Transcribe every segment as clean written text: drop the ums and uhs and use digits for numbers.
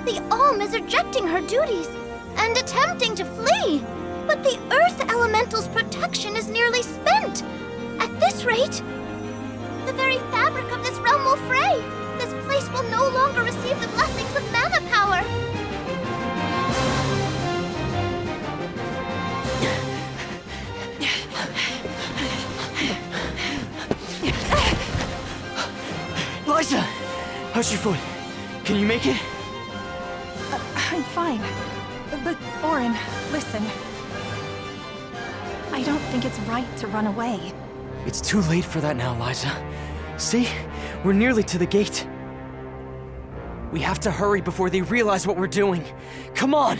The Alm is rejecting her duties and attempting to flee. But the Earth Elemental's protection is nearly spent. At this rate, the very fabric of this realm will fray. This place will no longer receive the blessings of mana power. Liza! How's your foot? Can you make it? I'm fine. But, Orin, listen. I don't think it's right to run away. It's too late for that now, Liza. See? We're nearly to the gate. We have to hurry before they realize what we're doing. Come on!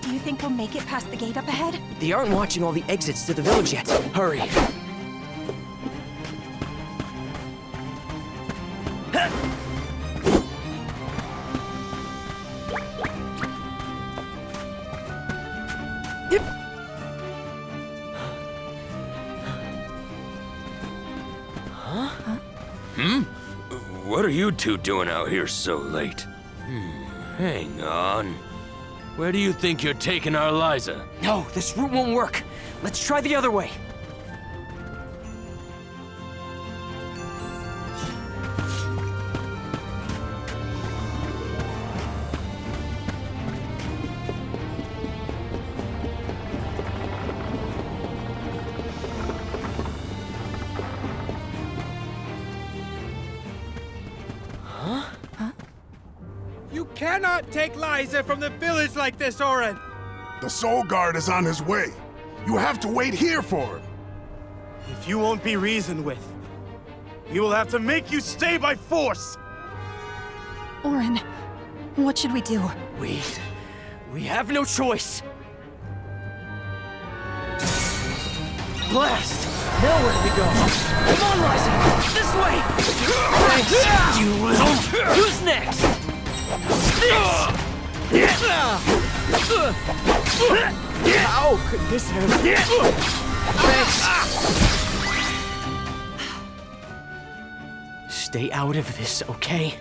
Do you think we'll make it past the gate up ahead? They aren't watching all the exits to the village yet. Hurry. What are you two doing out here so late? Hang on. Where do you think you're taking our Liza? No, this route won't work. Let's try the other way. You cannot take Liza from the village like this, Orin! The Soul Guard is on his way. You have to wait here for him. If you won't be reasoned with, we will have to make you stay by force! Orin, what should we do? We have no choice. Blast! Now where do we go? Come on, Liza! This way! Thanks, you little... Who's next? How could this have... Thanks. Stay out of this, okay?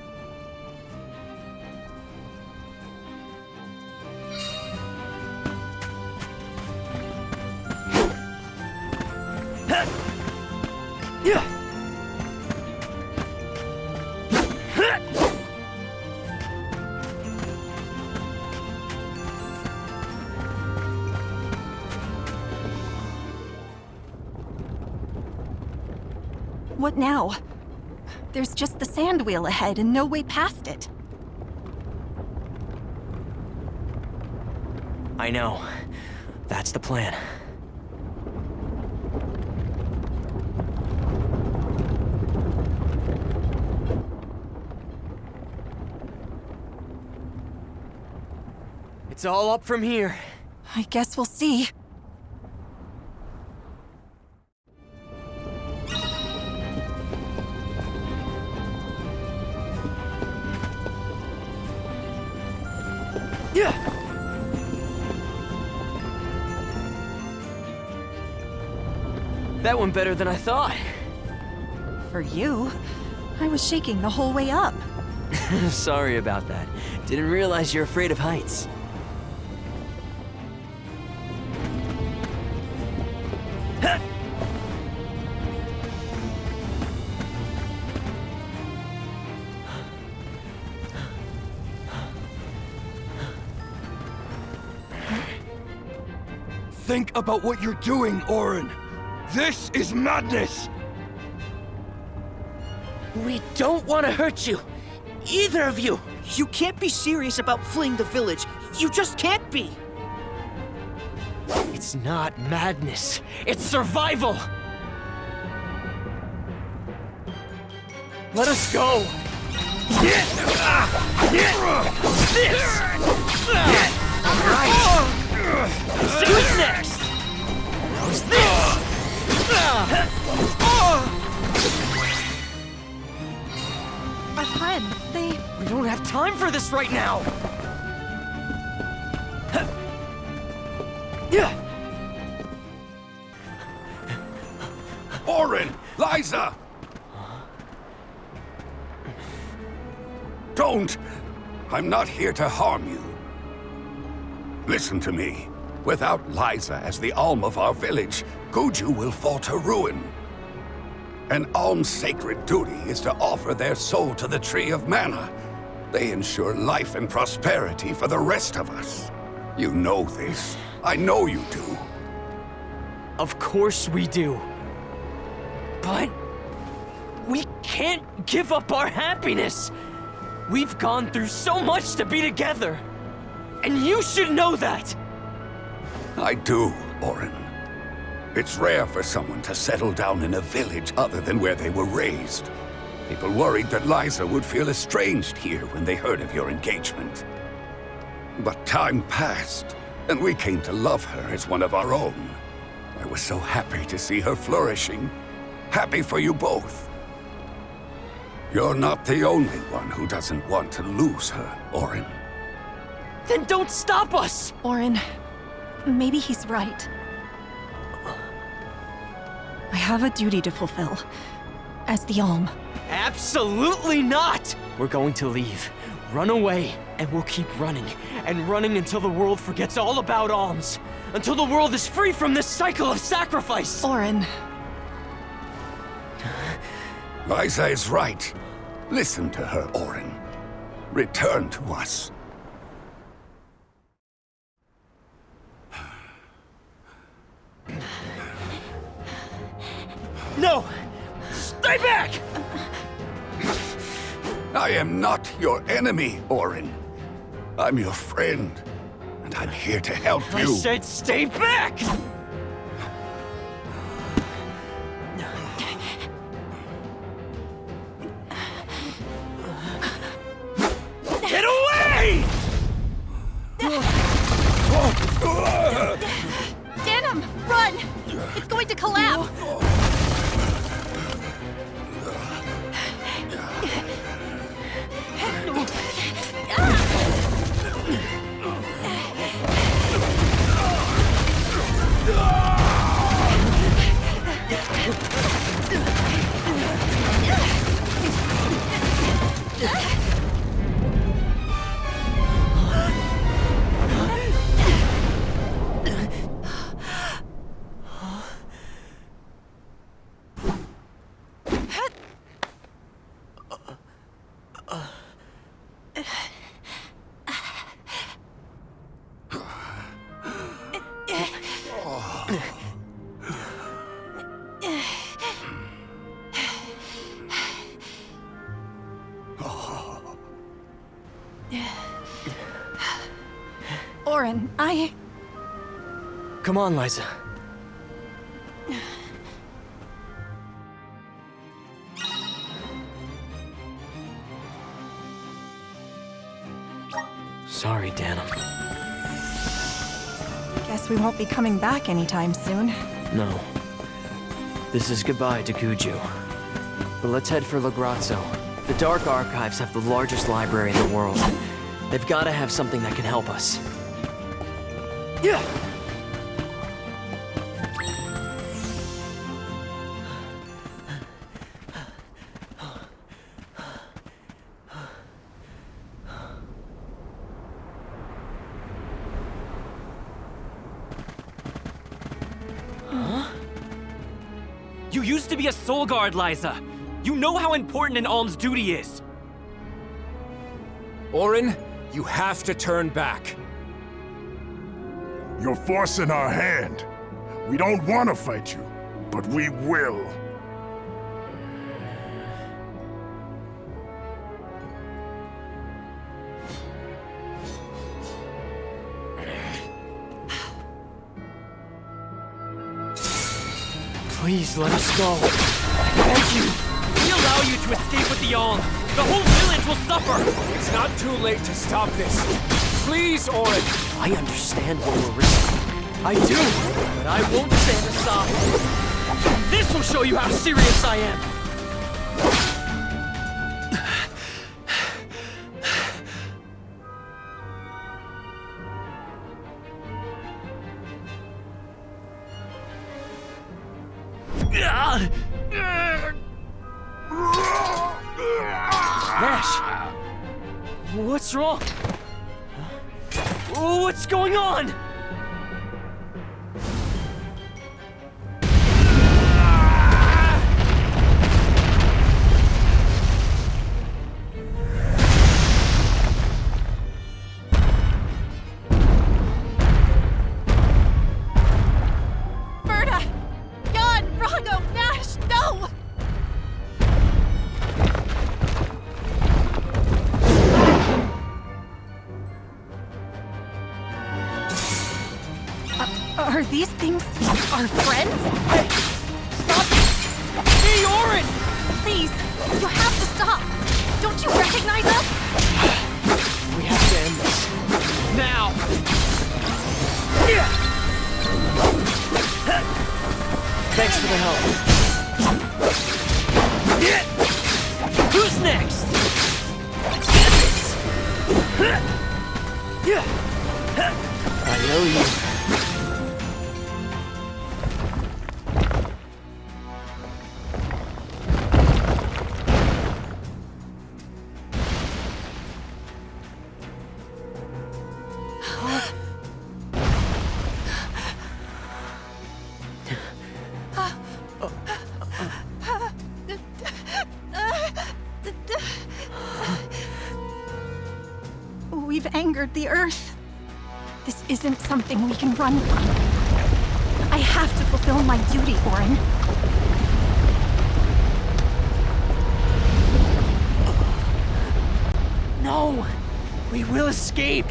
What now? There's just the sand wheel ahead and no way past it. I know. That's the plan. It's all up from here. I guess we'll see. That went better than I thought. For you, I was shaking the whole way up. Sorry about that. Didn't realize you're afraid of heights. Think about what you're doing, Orin. This is madness! We don't want to hurt you. Either of you. You can't be serious about fleeing the village. You just can't be. It's not madness. It's survival! Let us go! Right! Who's next? Who's this? Our friends, they... We don't have time for this right now! Orin! Liza! Don't! I'm not here to harm you. Listen to me. Without Liza as the alm of our village, Guju will fall to ruin. An alm's sacred duty is to offer their soul to the Tree of Mana. They ensure life and prosperity for the rest of us. You know this. I know you do. Of course we do. But we can't give up our happiness. We've gone through so much to be together. And you should know that. I do, Orin. It's rare for someone to settle down in a village other than where they were raised. People worried that Liza would feel estranged here when they heard of your engagement. But time passed, and we came to love her as one of our own. I was so happy to see her flourishing. Happy for you both. You're not the only one who doesn't want to lose her, Orin. Then don't stop us! Orin, maybe he's right. I have a duty to fulfill. As the alm. Absolutely not! We're going to leave, run away, and we'll keep running. And running until the world forgets all about alms. Until the world is free from this cycle of sacrifice! Orin. Liza is right. Listen to her, Orin. Return to us. No! Stay back! I am not your enemy, Orin. I'm your friend, and I'm here to help I you. said stay back! Get away! Denim, run! It's going to collapse! Orin, Come on, Liza. Sorry, Denim. Guess we won't be coming back anytime soon. No. This is goodbye to Guju. But let's head for Lagrazzo. The Dark Archives have the largest library in the world. They've got to have something that can help us. Yeah! You used to be a soul guard, Liza. You know how important an alm's duty is. Orin, you have to turn back. You're forcing our hand. We don't want to fight you, but we will. Please let us go. Thank you. We allow you to escape with the alm. The whole village will suffer. It's not too late to stop this. Please, Orin. I understand what we're risking. I do, but I won't stand aside. This will show you how serious I am. Nash! What's wrong? What's going on? Are these things our friends? Hey! Stop! Hey, Orin! Please, you have to stop! Don't you recognize us? We have to end this. Now! Thanks for the help. Who's next? I know you. We've angered the Earth. This isn't something we can run from. I have to fulfill my duty, Orin. No! We will escape!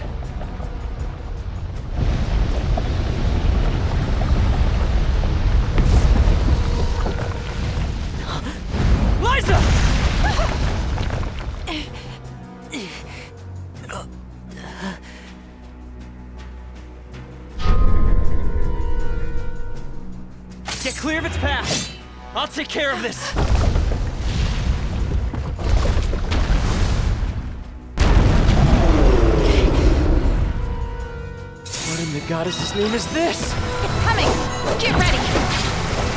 Liza! Get clear of its path! I'll take care of this! What in the goddess's name is this? It's coming! Get ready!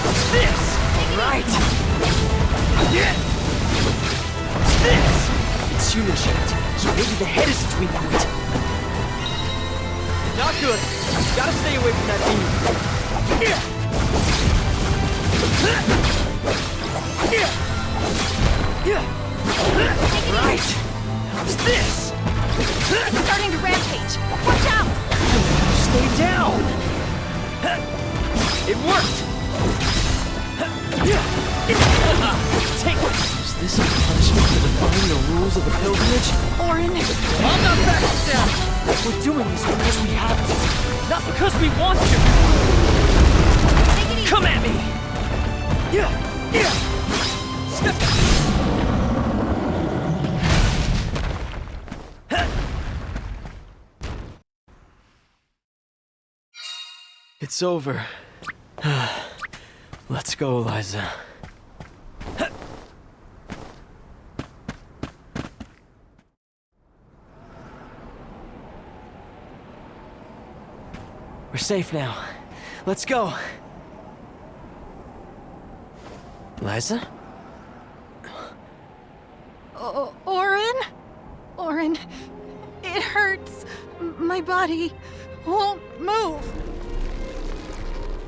What's this? Right! What's this? It's human shaped, so maybe the head is its weak point. Not good. Gotta stay away from that beam. Right! What's this? It's starting to rampage! Watch out! Stay down! It worked! Take it! Is this a punishment for defying the rules of the pilgrimage? Orin! I'm not backing down! We're doing this because we have to, not because we want to! Come at me! Step. It's over. Let's go, Liza. We're safe now. Let's go. Liza? Orin? Orin, it hurts. My body won't move.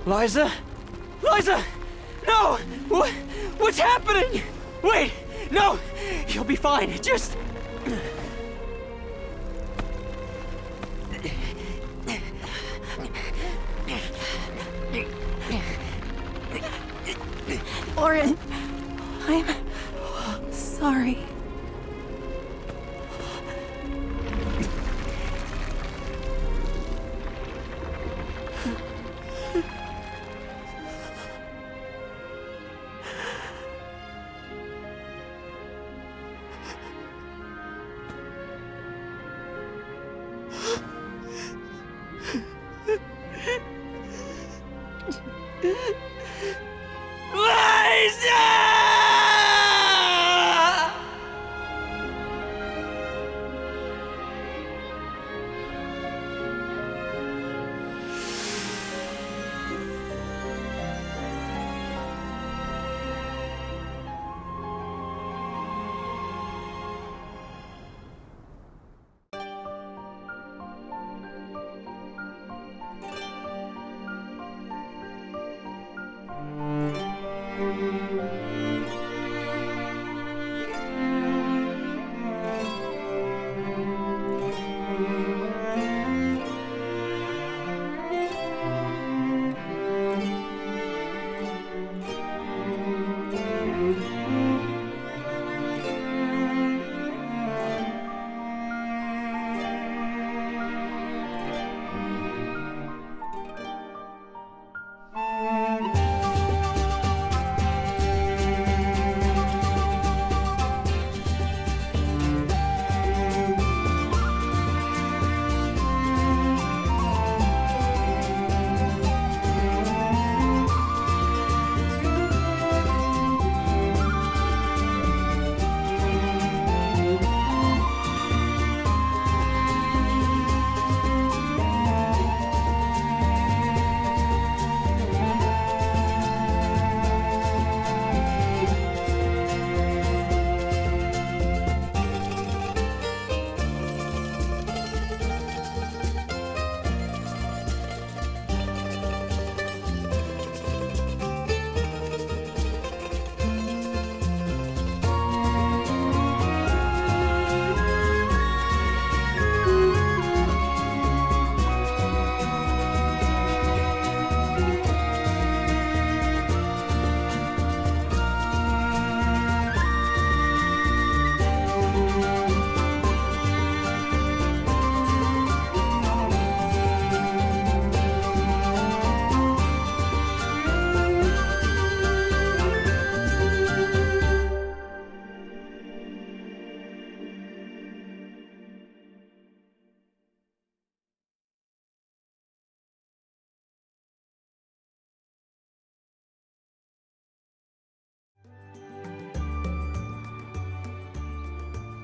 Liza? Liza! No! What's happening? Wait! No! You'll be fine. Just... Orin, I'm sorry.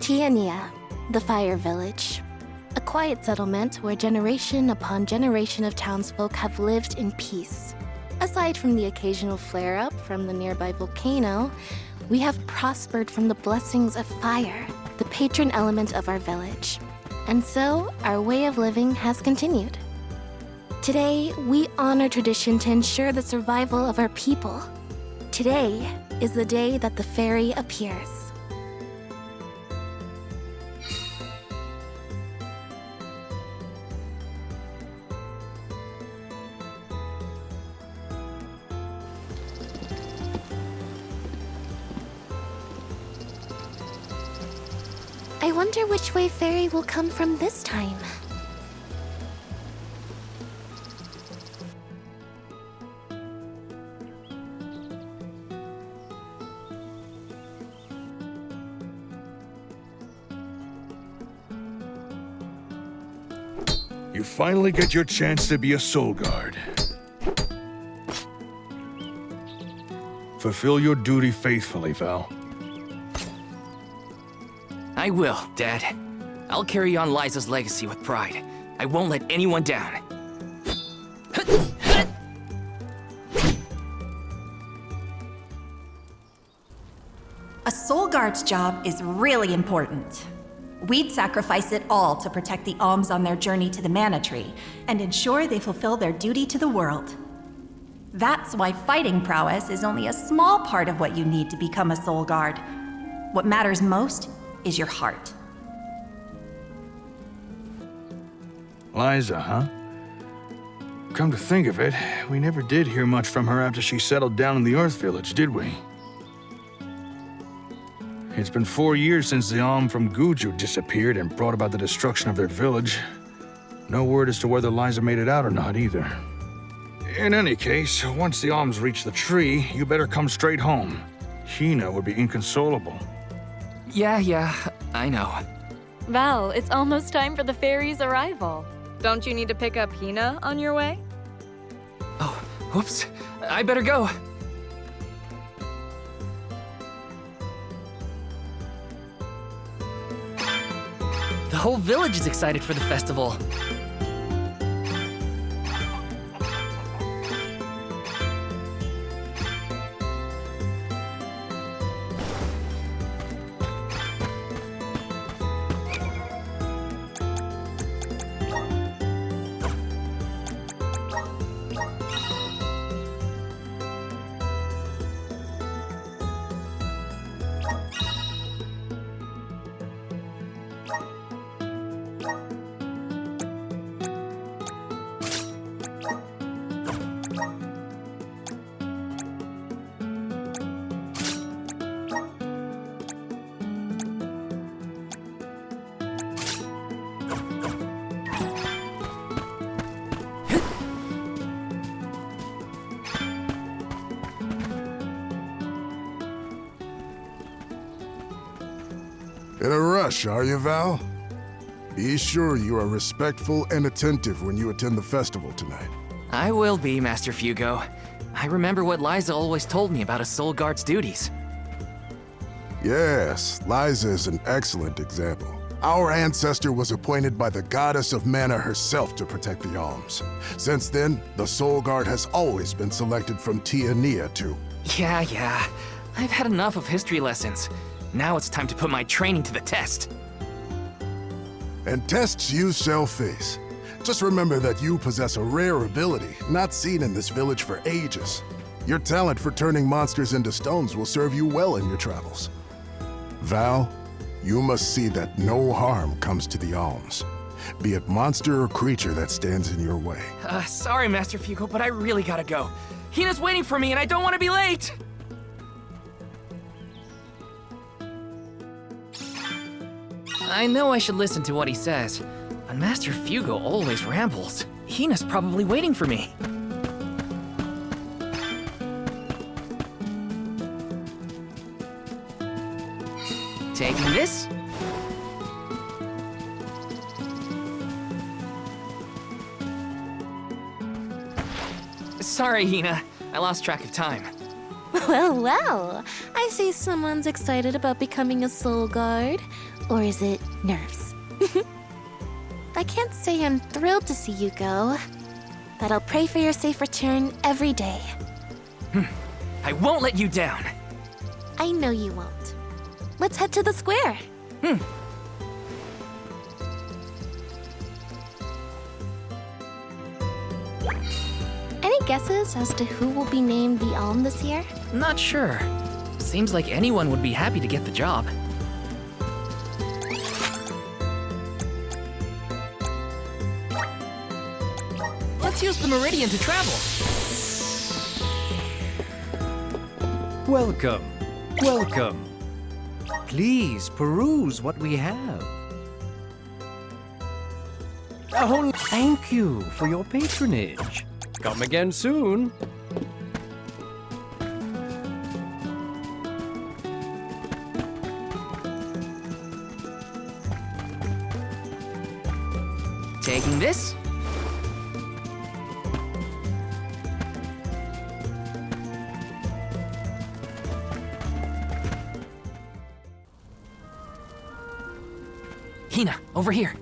Tiania, the Fire Village. A quiet settlement where generation upon generation of townsfolk have lived in peace. Aside from the occasional flare-up from the nearby volcano, we have prospered from the blessings of fire, the patron element of our village. And so, our way of living has continued. Today, we honor tradition to ensure the survival of our people. Today is the day that the fairy appears. I wonder which way Fairy will come from this time. You finally get your chance to be a soul guard. Fulfill your duty faithfully, Val. I will, Dad. I'll carry on Liza's legacy with pride. I won't let anyone down. A soul guard's job is really important. We'd sacrifice it all to protect the alms on their journey to the Mana Tree and ensure they fulfill their duty to the world. That's why fighting prowess is only a small part of what you need to become a soul guard. What matters most is your heart. Liza, huh? Come to think of it, we never did hear much from her after she settled down in the Earth Village, did we? It's been 4 years since the Alm from Guju disappeared and brought about the destruction of their village. No word as to whether Liza made it out or not, either. In any case, once the Alms reach the tree, you better come straight home. Hina would be inconsolable. Yeah, I know. Val, it's almost time for the fairy's arrival. Don't you need to pick up Hina on your way? Oh, whoops. I better go. The whole village is excited for the festival. In a rush, are you, Val? Be sure you are respectful and attentive when you attend the festival tonight. I will be, Master Fugo. I remember what Liza always told me about a soul guard's duties. Yes, Liza is an excellent example. Our ancestor was appointed by the goddess of mana herself to protect the alms. Since then, the Soul Guard has always been selected from Tia Nia too. Yeah. I've had enough of history lessons. Now it's time to put my training to the test. And tests you shall face. Just remember that you possess a rare ability, not seen in this village for ages. Your talent for turning monsters into stones will serve you well in your travels. Val, you must see that no harm comes to the alms, be it monster or creature that stands in your way. Sorry, Master Fugo, but I really gotta go. Hina's waiting for me and I don't want to be late! I know I should listen to what he says, but Master Fugo always rambles. Hina's probably waiting for me. Taking this? Sorry, Hina. I lost track of time. Well, I see someone's excited about becoming a soul guard. Or is it nerves? I can't say I'm thrilled to see you go, but I'll pray for your safe return every day. I won't let you down. I know you won't. Let's head to the square. Any guesses as to who will be named the Alm this year? Not sure. Seems like anyone would be happy to get the job. Let's use the Meridian to travel. Welcome. Welcome. Please peruse what we have. Oh, thank you for your patronage. Come again soon. Taking this? Hina, over here.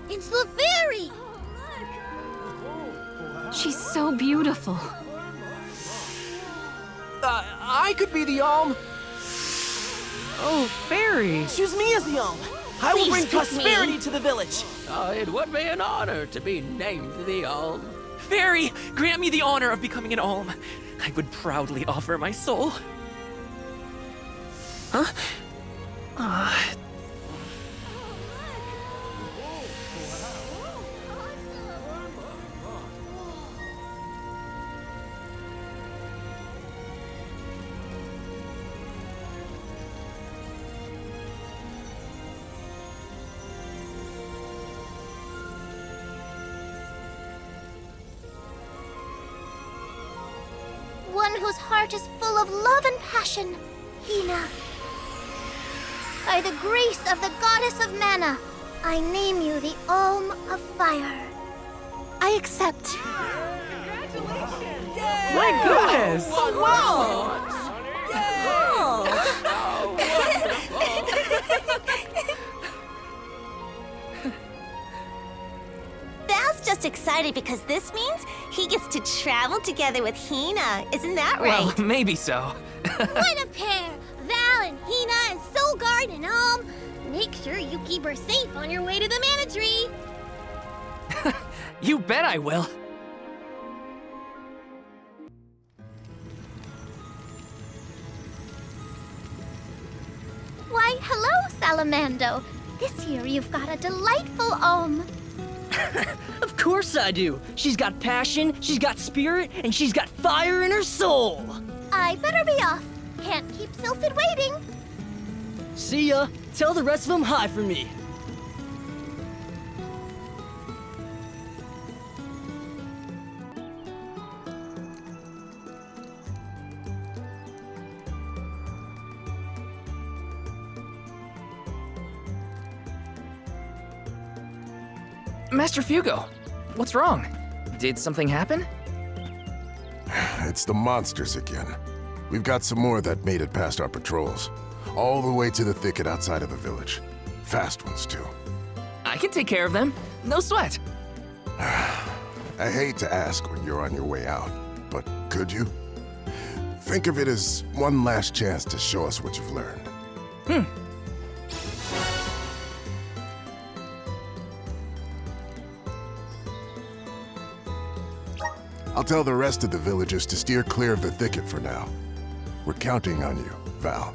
It's the fairy! She's so beautiful. I could be the Alm. Oh, fairy. Choose me as the Alm. I will bring prosperity to the village. It would be an honor to be named the Alm. Fairy, grant me the honor of becoming an Alm. I would proudly offer my soul. Huh? One whose heart is full of love and passion, Hina. By the grace of the goddess of mana, I name you the Alm of Fire. I accept. My goodness! Val's just excited because this means he gets to travel together with Hina. Isn't that right? Well, maybe so. What a pair! Val and Hina and Soul Guard and Alm. Make sure you keep her safe on your way to the Mana Tree. You bet I will. Why, hello, Salamando. This year you've got a delightful Alm. Of course I do. She's got passion, she's got spirit, and she's got fire in her soul. I better be off. Can't keep Sylphid waiting. See ya. Tell the rest of them hi for me. Master Fugo, what's wrong? Did something happen? It's the monsters again. We've got some more that made it past our patrols. All the way to the thicket outside of the village. Fast ones, too. I can take care of them. No sweat. I hate to ask when you're on your way out, but could you? Think of it as one last chance to show us what you've learned. I'll tell the rest of the villagers to steer clear of the thicket for now. We're counting on you, Val.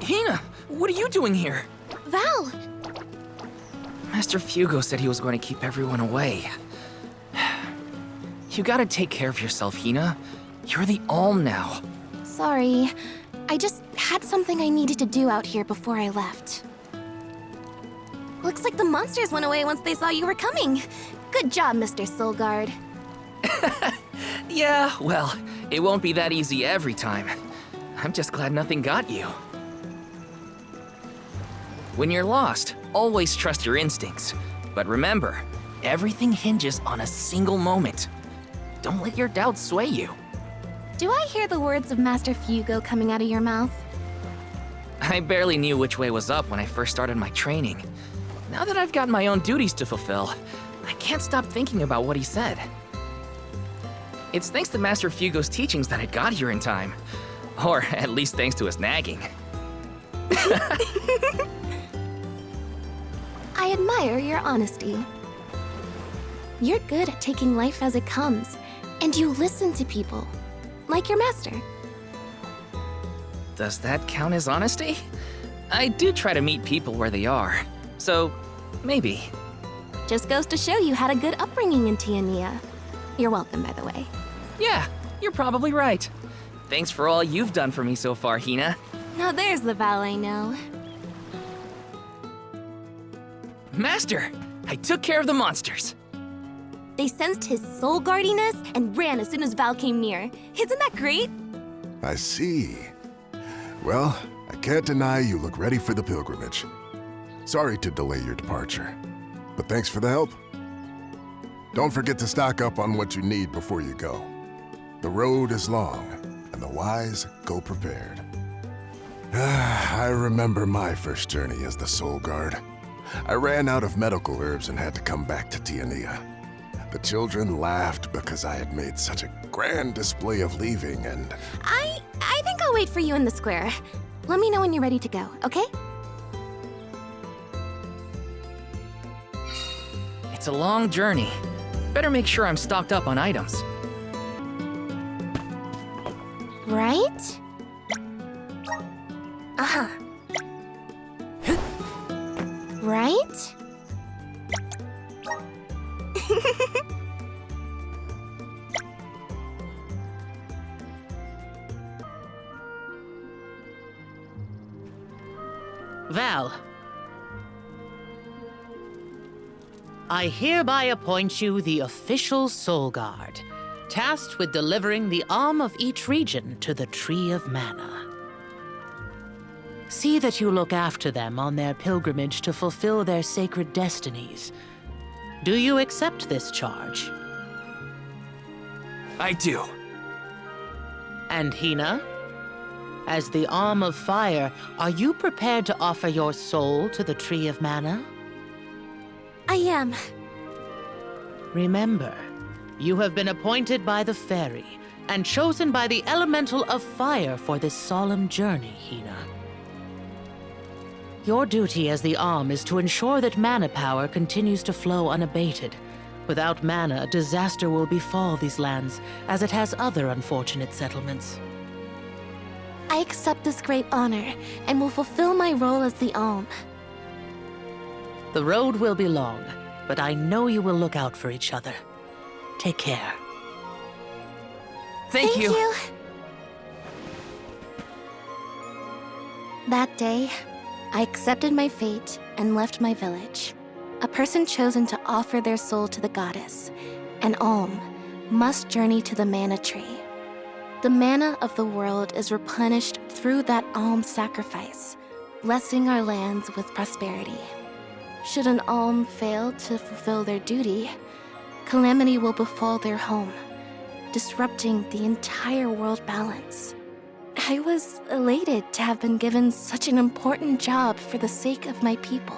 Hina, what are you doing here? Val! Master Fugo said he was going to keep everyone away. You gotta take care of yourself, Hina. You're the Alm now. Sorry. I just had something I needed to do out here before I left. Looks like the monsters went away once they saw you were coming. Good job, Mr. Soulguard. Yeah, well, it won't be that easy every time. I'm just glad nothing got you. When you're lost, always trust your instincts. But remember, everything hinges on a single moment. Don't let your doubts sway you. Do I hear the words of Master Fugo coming out of your mouth? I barely knew which way was up when I first started my training. Now that I've got my own duties to fulfill, I can't stop thinking about what he said. It's thanks to Master Fugo's teachings that I got here in time. Or at least thanks to his nagging. I admire your honesty. You're good at taking life as it comes, and you listen to people, like your master. Does that count as honesty? I do try to meet people where they are, so maybe. Just goes to show you had a good upbringing in Tiania. You're welcome, by the way. Yeah, you're probably right. Thanks for all you've done for me so far, Hina. Now there's the Val I know. Master, I took care of the monsters. They sensed his soul guardiness and ran as soon as Val came near. Isn't that great? I see. Well, I can't deny you look ready for the pilgrimage. Sorry to delay your departure, but thanks for the help. Don't forget to stock up on what you need before you go. The road is long, and the wise go prepared. I remember my first journey as the Soul Guard. I ran out of medical herbs and had to come back to Tiania. The children laughed because I had made such a grand display of leaving, and... I think I'll wait for you in the square. Let me know when you're ready to go, okay? It's a long journey. Better make sure I'm stocked up on items. Right? Uh-huh. Right? Val, I hereby appoint you the official Soul Guard, tasked with delivering the Alm of each region to the Tree of Mana. See that you look after them on their pilgrimage to fulfill their sacred destinies. Do you accept this charge? I do. And Hina? As the Alm of Fire, are you prepared to offer your soul to the Tree of Mana? I am. Remember, you have been appointed by the Fairy and chosen by the Elemental of Fire for this solemn journey, Hina. Your duty as the Alm is to ensure that mana power continues to flow unabated. Without mana, disaster will befall these lands, as it has other unfortunate settlements. I accept this great honor and will fulfill my role as the Alm. The road will be long, but I know you will look out for each other. Take care. Thank you. That day, I accepted my fate and left my village. A person chosen to offer their soul to the goddess, an Alm, must journey to the mana tree. The mana of the world is replenished through that Alm sacrifice, blessing our lands with prosperity. Should an Alm fail to fulfill their duty, calamity will befall their home, disrupting the entire world balance. I was elated to have been given such an important job for the sake of my people.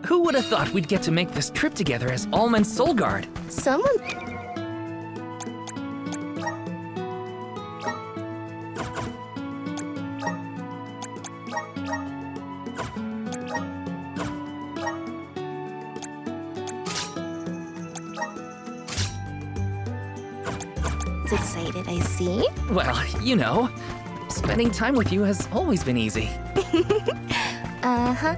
Who would have thought we'd get to make this trip together as Alm and Soul Guard? Someone... excited, I see. Well, you know, spending time with you has always been easy. Uh-huh.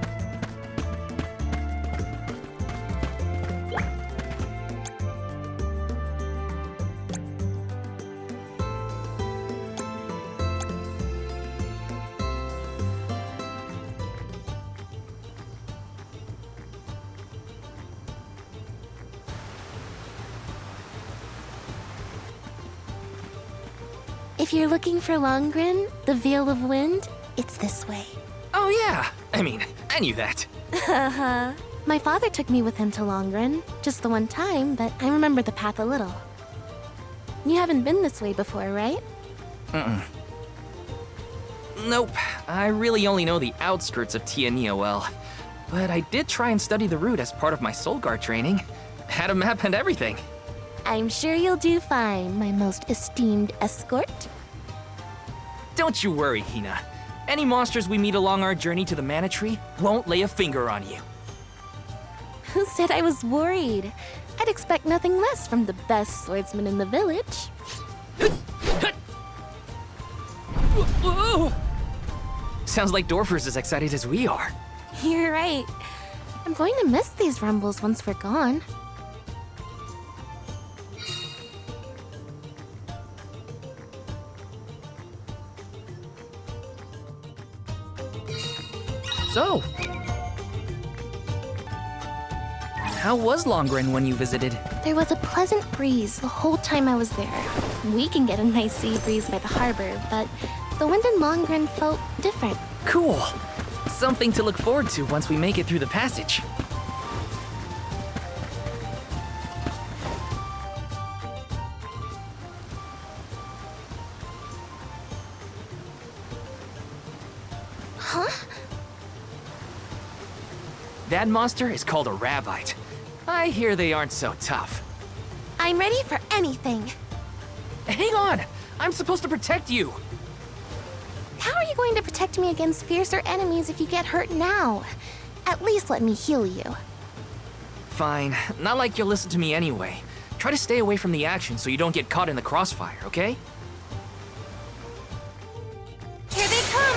If you're looking for Longren, the Veil of Wind, it's this way. Oh yeah, I mean, I knew that. Haha. My father took me with him to Longren, just the one time, but I remember the path a little. You haven't been this way before, right? Nope, I really only know the outskirts of Tiania well. But I did try and study the route as part of my Soul Guard training. Had a map and everything. I'm sure you'll do fine, my most esteemed escort. Don't you worry, Hina. Any monsters we meet along our journey to the Mana Tree won't lay a finger on you. Who said I was worried? I'd expect nothing less from the best swordsman in the village. Whoa! Sounds like Dorfer's as excited as we are. You're right. I'm going to miss these rumbles once we're gone. So, how was Longren when you visited? There was a pleasant breeze the whole time I was there. We can get a nice sea breeze by the harbor, but the wind in Longren felt different. Cool. Something to look forward to once we make it through the passage. Huh? That monster is called a Rabbite. I hear they aren't so tough. I'm ready for anything. Hang on! I'm supposed to protect you! How are you going to protect me against fiercer enemies if you get hurt now? At least let me heal you. Fine. Not like you'll listen to me anyway. Try to stay away from the action so you don't get caught in the crossfire, okay? Here they come!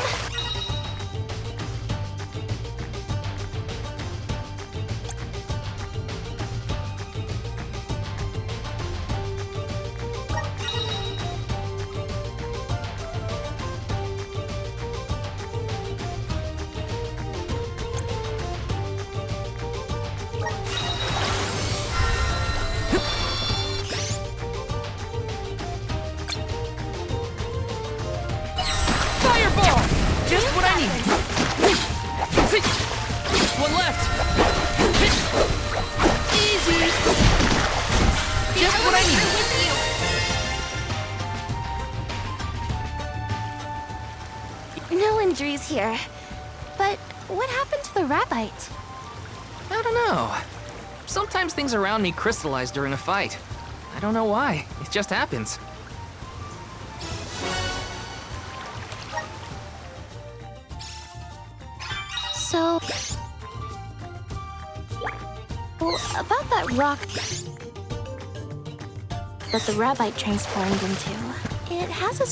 Fireball! Just what I need. Just one left. Easy. Just what I need. No injuries here. But what happened to the rabbite? I don't know. Sometimes things around me crystallize during a fight. I don't know why. It just happens. So... Well, about that rock that the rabbite transformed into, it has a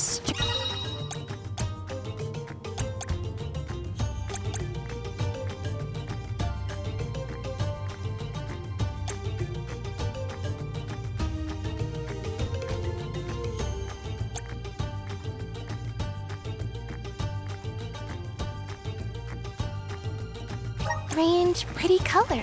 strange, pretty color.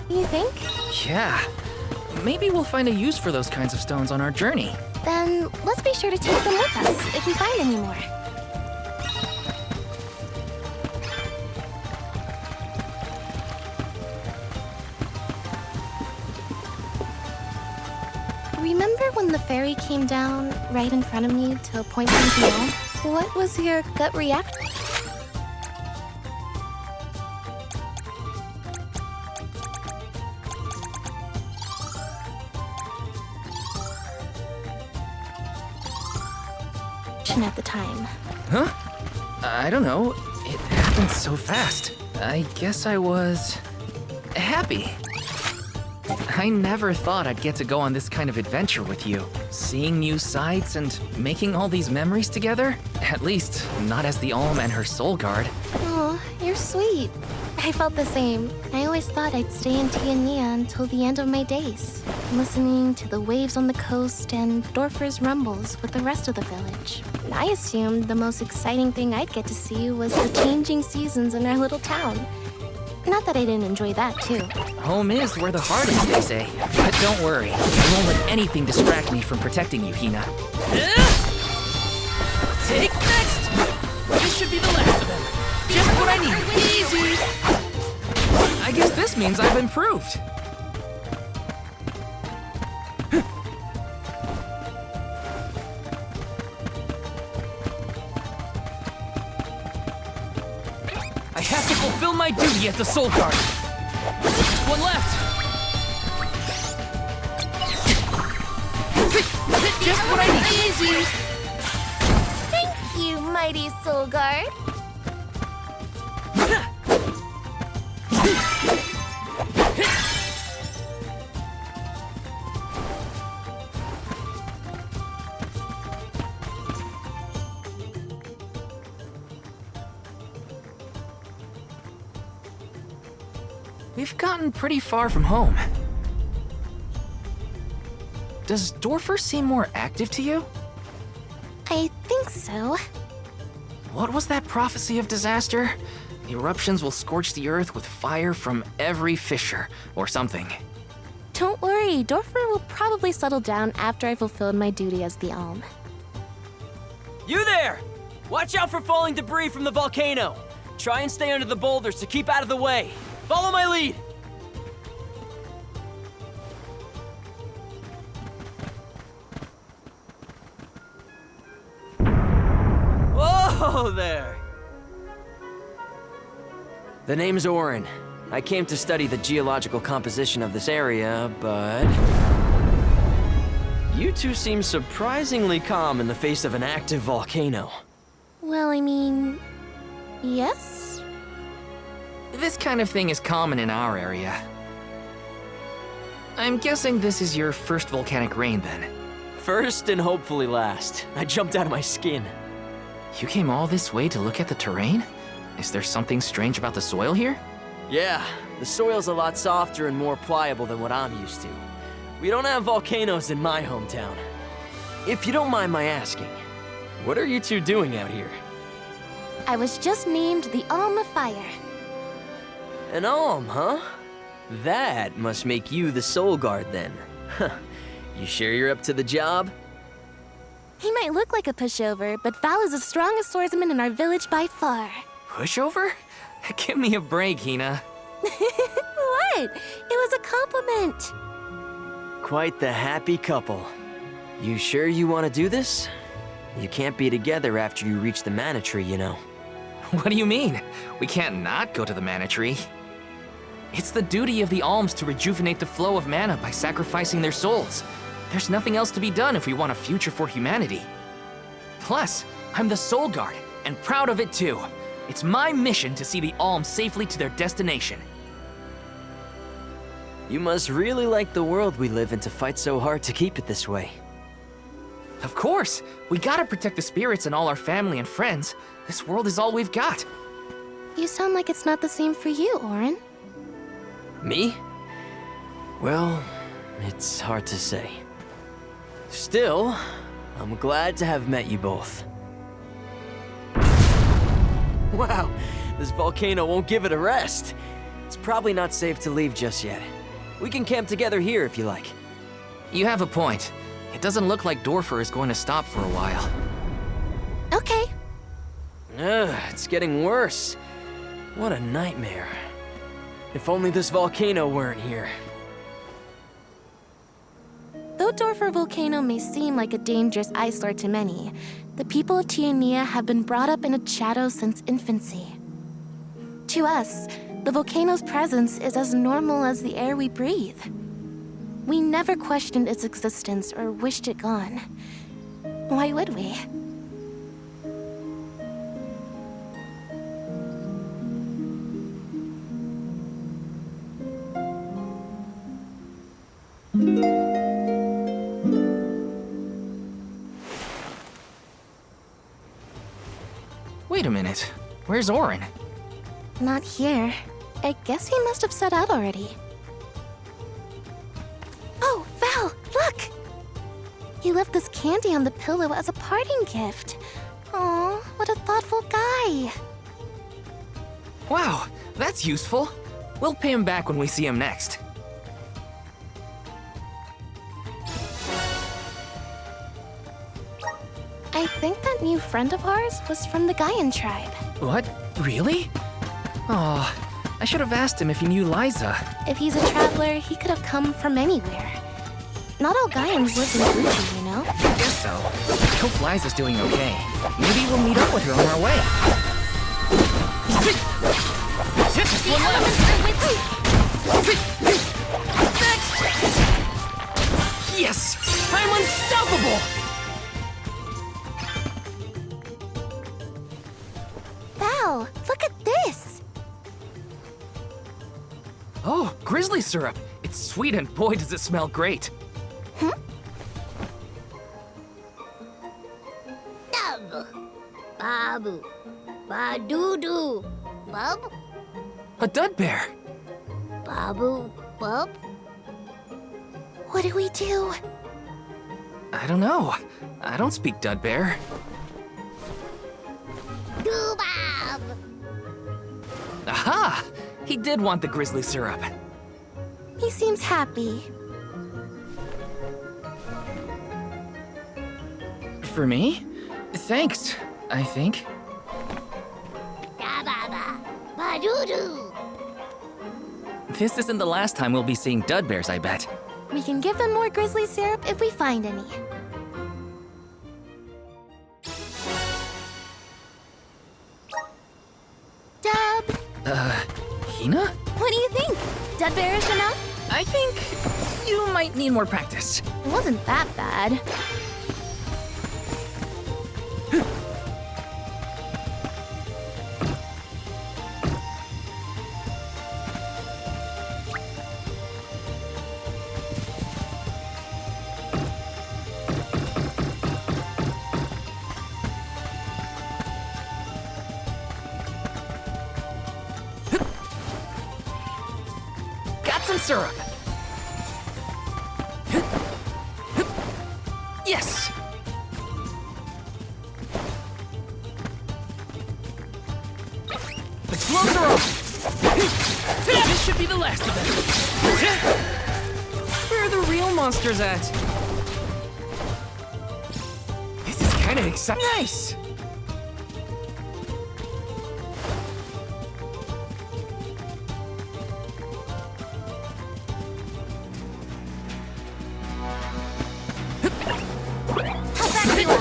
You think? Yeah. Maybe we'll find a use for those kinds of stones on our journey. Then let's be sure to take them with us if we find any more. Remember when the fairy came down right in front of me to point me to home? What was your gut reaction? At the time. Huh? I don't know. It happened so fast. I guess I was... happy. I never thought I'd get to go on this kind of adventure with you. Seeing new sights and making all these memories together? At least, not as the Alm and her soul guard. Oh, you're sweet. I felt the same. I always thought I'd stay in Tiania until the end of my days, listening to the waves on the coast and Dorfer's rumbles with the rest of the village. I assumed the most exciting thing I'd get to see was the changing seasons in our little town. Not that I didn't enjoy that, too. Home is where the heart is, they say. But don't worry, I won't let anything distract me from protecting you, Hina. Take next! This should be the last of them. Just what I need. Easy! I guess this means I've improved. I have to fulfill my duty as the soul guard. Just one left. Just what I need. Easy. Thank you, mighty soul guard. We've gotten pretty far from home. Does Dorfer seem more active to you? I think so. What was that prophecy of disaster? Eruptions will scorch the earth with fire from every fissure, or something. Don't worry, Dorfer will probably settle down after I fulfilled my duty as the Alm. You there! Watch out for falling debris from the volcano. Try and stay under the boulders to keep out of the way. Follow my lead! Hello there. The name's Orin. I came to study the geological composition of this area, but... You two seem surprisingly calm in the face of an active volcano. Well, I mean... yes? This kind of thing is common in our area. I'm guessing this is your first volcanic rain, then. First and hopefully last. I jumped out of my skin. You came all this way to look at the terrain? Is there something strange about the soil here? Yeah, the soil's a lot softer and more pliable than what I'm used to. We don't have volcanoes in my hometown. If you don't mind my asking, what are you two doing out here? I was just named the Alm of Fire. An alm, huh? That must make you the soul guard then. You sure you're up to the job? He might look like a pushover, but Val is the strongest swordsman in our village by far. Pushover? Give me a break, Hina. What? It was a compliment. Quite the happy couple. You sure you want to do this? You can't be together after you reach the mana tree, you know. What do you mean? We can't not go to the mana tree. It's the duty of the alms to rejuvenate the flow of mana by sacrificing their souls. There's nothing else to be done if we want a future for humanity. Plus, I'm the Soul Guard, and proud of it too. It's my mission to see the alms safely to their destination. You must really like the world we live in to fight so hard to keep it this way. Of course! We gotta protect the spirits and all our family and friends. This world is all we've got. You sound like it's not the same for you, Orin. Me? Well, it's hard to say. Still, I'm glad to have met you both. Wow, this volcano won't give it a rest. It's probably not safe to leave just yet. We can camp together here if you like. You have a point. It doesn't look like Dorfer is going to stop for a while. Okay. Ugh, it's getting worse. What a nightmare. If only this volcano weren't here. Though Dorfer Volcano may seem like a dangerous eyesore to many, the people of Tiania have been brought up in its shadow since infancy. To us, the volcano's presence is as normal as the air we breathe. We never questioned its existence or wished it gone. Why would we? Wait a minute. Where's Orin? Not here. I guess he must have set out already. Oh, Val, look! He left this candy on the pillow as a parting gift. Aw, what a thoughtful guy. Wow, that's useful. We'll pay him back when we see him next. I think that new friend of ours was from the Gaian tribe. What? Really? Oh, I should have asked him if he knew Liza. If he's a traveler, he could have come from anywhere. Not all Gaians live in Gucci, you know? I guess so. I hope Liza's doing okay. Maybe we'll meet up with her on our way. The elements are with me! Yes! I'm unstoppable! Val, look at this! Oh, grizzly syrup. It's sweet and boy does it smell great. Dub, babu, ba-doo-doo, bub, A dud bear. babu, bub. What do we do? I don't know. I don't speak dud bear. Doo-bab. Aha! He did want the grizzly syrup. He seems happy. For me? Thanks, I think. Da-ba-ba, ba-doo-doo. This isn't the last time we'll be seeing dud bears, I bet. We can give them more grizzly syrup if we find any. I think you might need more practice. It wasn't that bad. Got some syrup. Yes! The gloves are off! This should be the last of them. Where are the real monsters at? This is kind of exciting. Nice! How's that feel?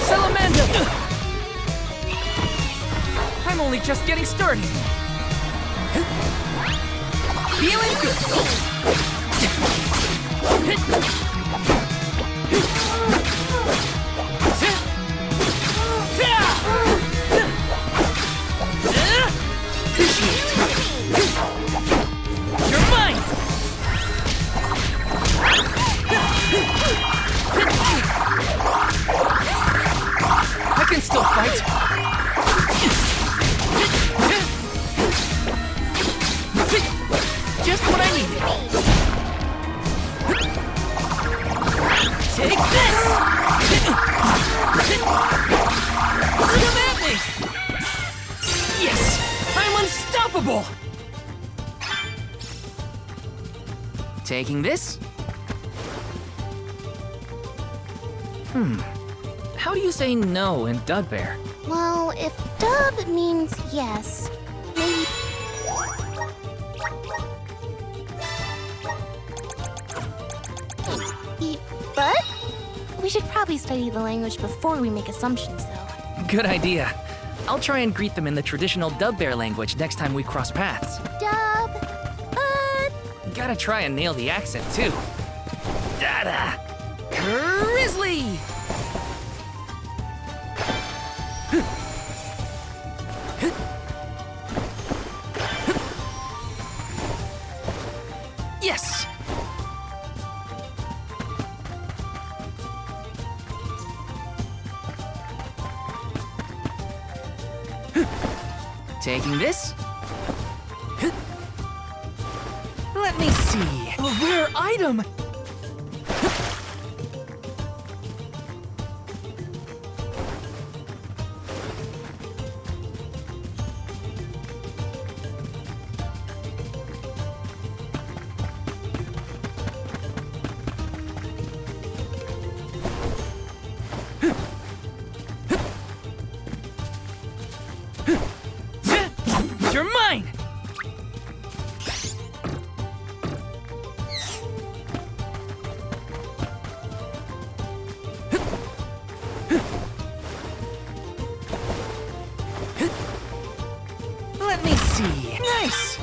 Salamander! I'm only just getting started. Feeling good. You're mine! I can still fight. Just what I needed. Take this! Come at me! Yes! I'm unstoppable! Taking this? How do you say no in Dudbear? Well, if dub means yes, maybe... But we should probably study the language before we make assumptions, though. Good idea. I'll try and greet them in the traditional Dudbear language next time we cross paths. Dub, Gotta try and nail the accent, too. Dada! Grizzly! Yes! Taking this? Let me see. A rare item! You're mine! Let me see. Nice!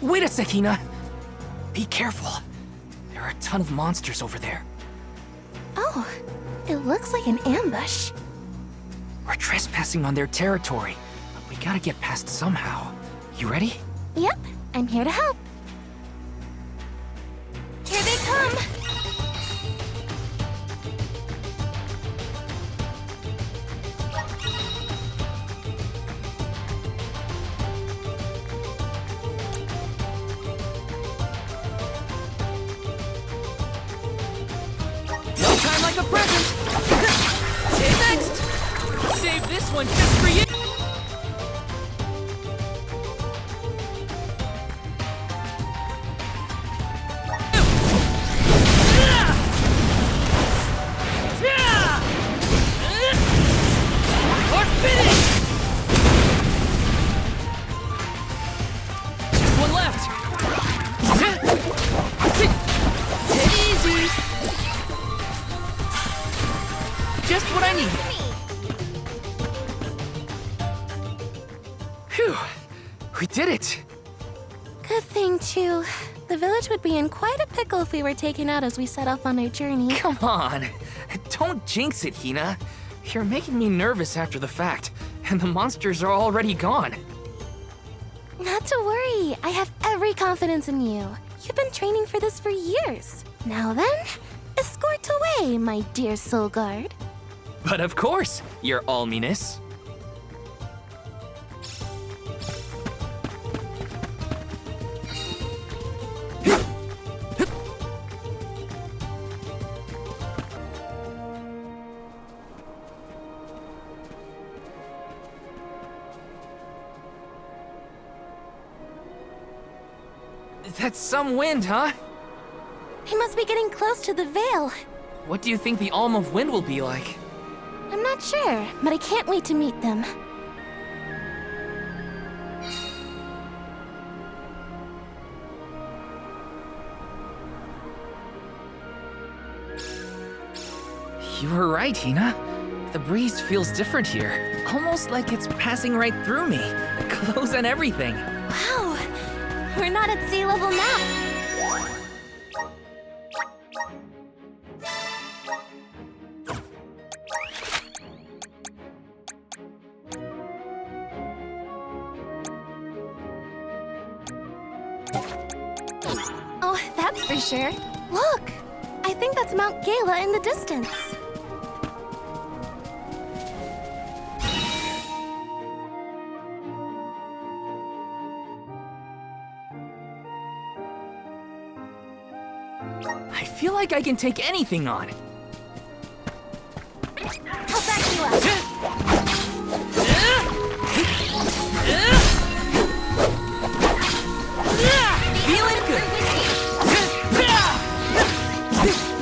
Wait a sec, Hina. Be careful. There are a ton of monsters over there. Oh, it looks like an ambush. We're trespassing on their territory, but we gotta get past somehow. You ready? Yep, I'm here to help. Here they come! No time like the present! Take next! Save this one just for you! too. The village would be in quite a pickle if we were taken out as we set off on our journey. Come on. Don't jinx it, Hina. You're making me nervous after the fact, and the monsters are already gone. Not to worry. I have every confidence in you. You've been training for this for years. Now then, escort away, my dear soul guard. But of course, your alminess. That's some wind, huh? He must be getting close to the veil. What do you think the Alm of Wind will be like? I'm not sure, but I can't wait to meet them. You were right, Hina. The breeze feels different here. Almost like it's passing right through me. Clothes and everything. Wow! We're not at sea level now. Oh, that's for sure. Look! I think that's Mount Gala in the distance. I feel like I can take anything on. I'll back you up. Feeling good.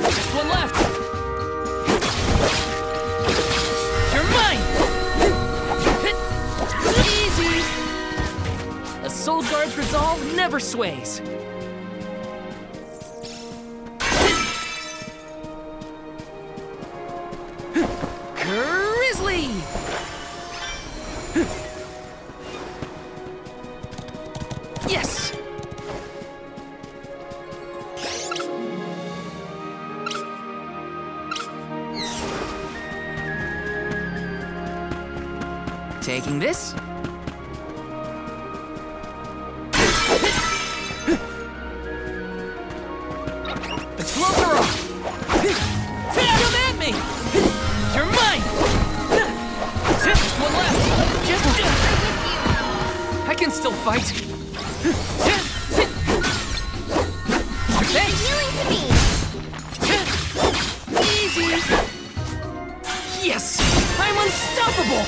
Just one left. You're mine. Easy. A soul guard's resolve never sways. Grizzly! Yes! Taking this. The clothes are off! Come at me! You're mine! Just one left! I can still fight! Thanks! Easy! Yes! I'm unstoppable!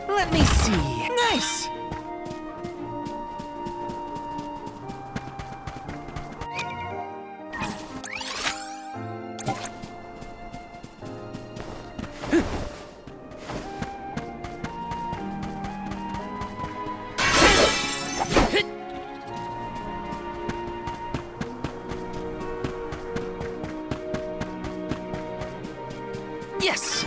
Let me see. Nice! Yes!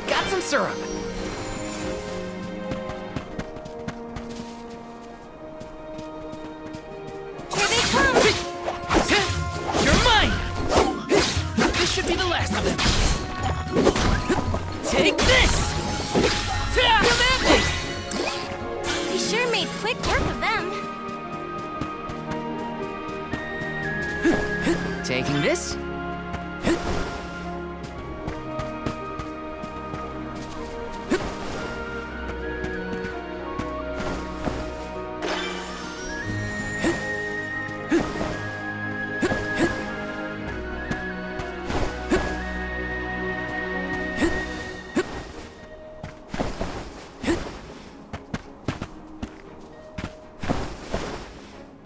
Got some syrup. Here they come! You're mine! This should be the last of them. Take this! Come at me! We sure made quick work of them. Taking this.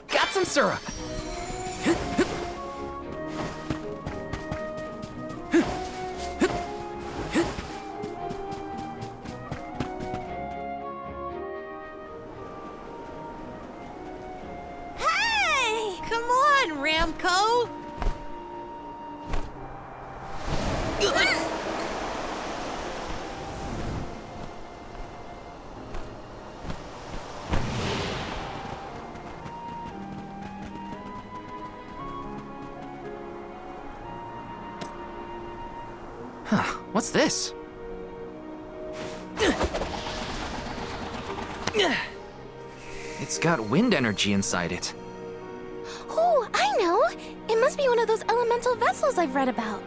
Got some syrup. Namco? Huh, what's this? It's got wind energy inside it. Oh, I know! It must be one of those elemental vessels I've read about.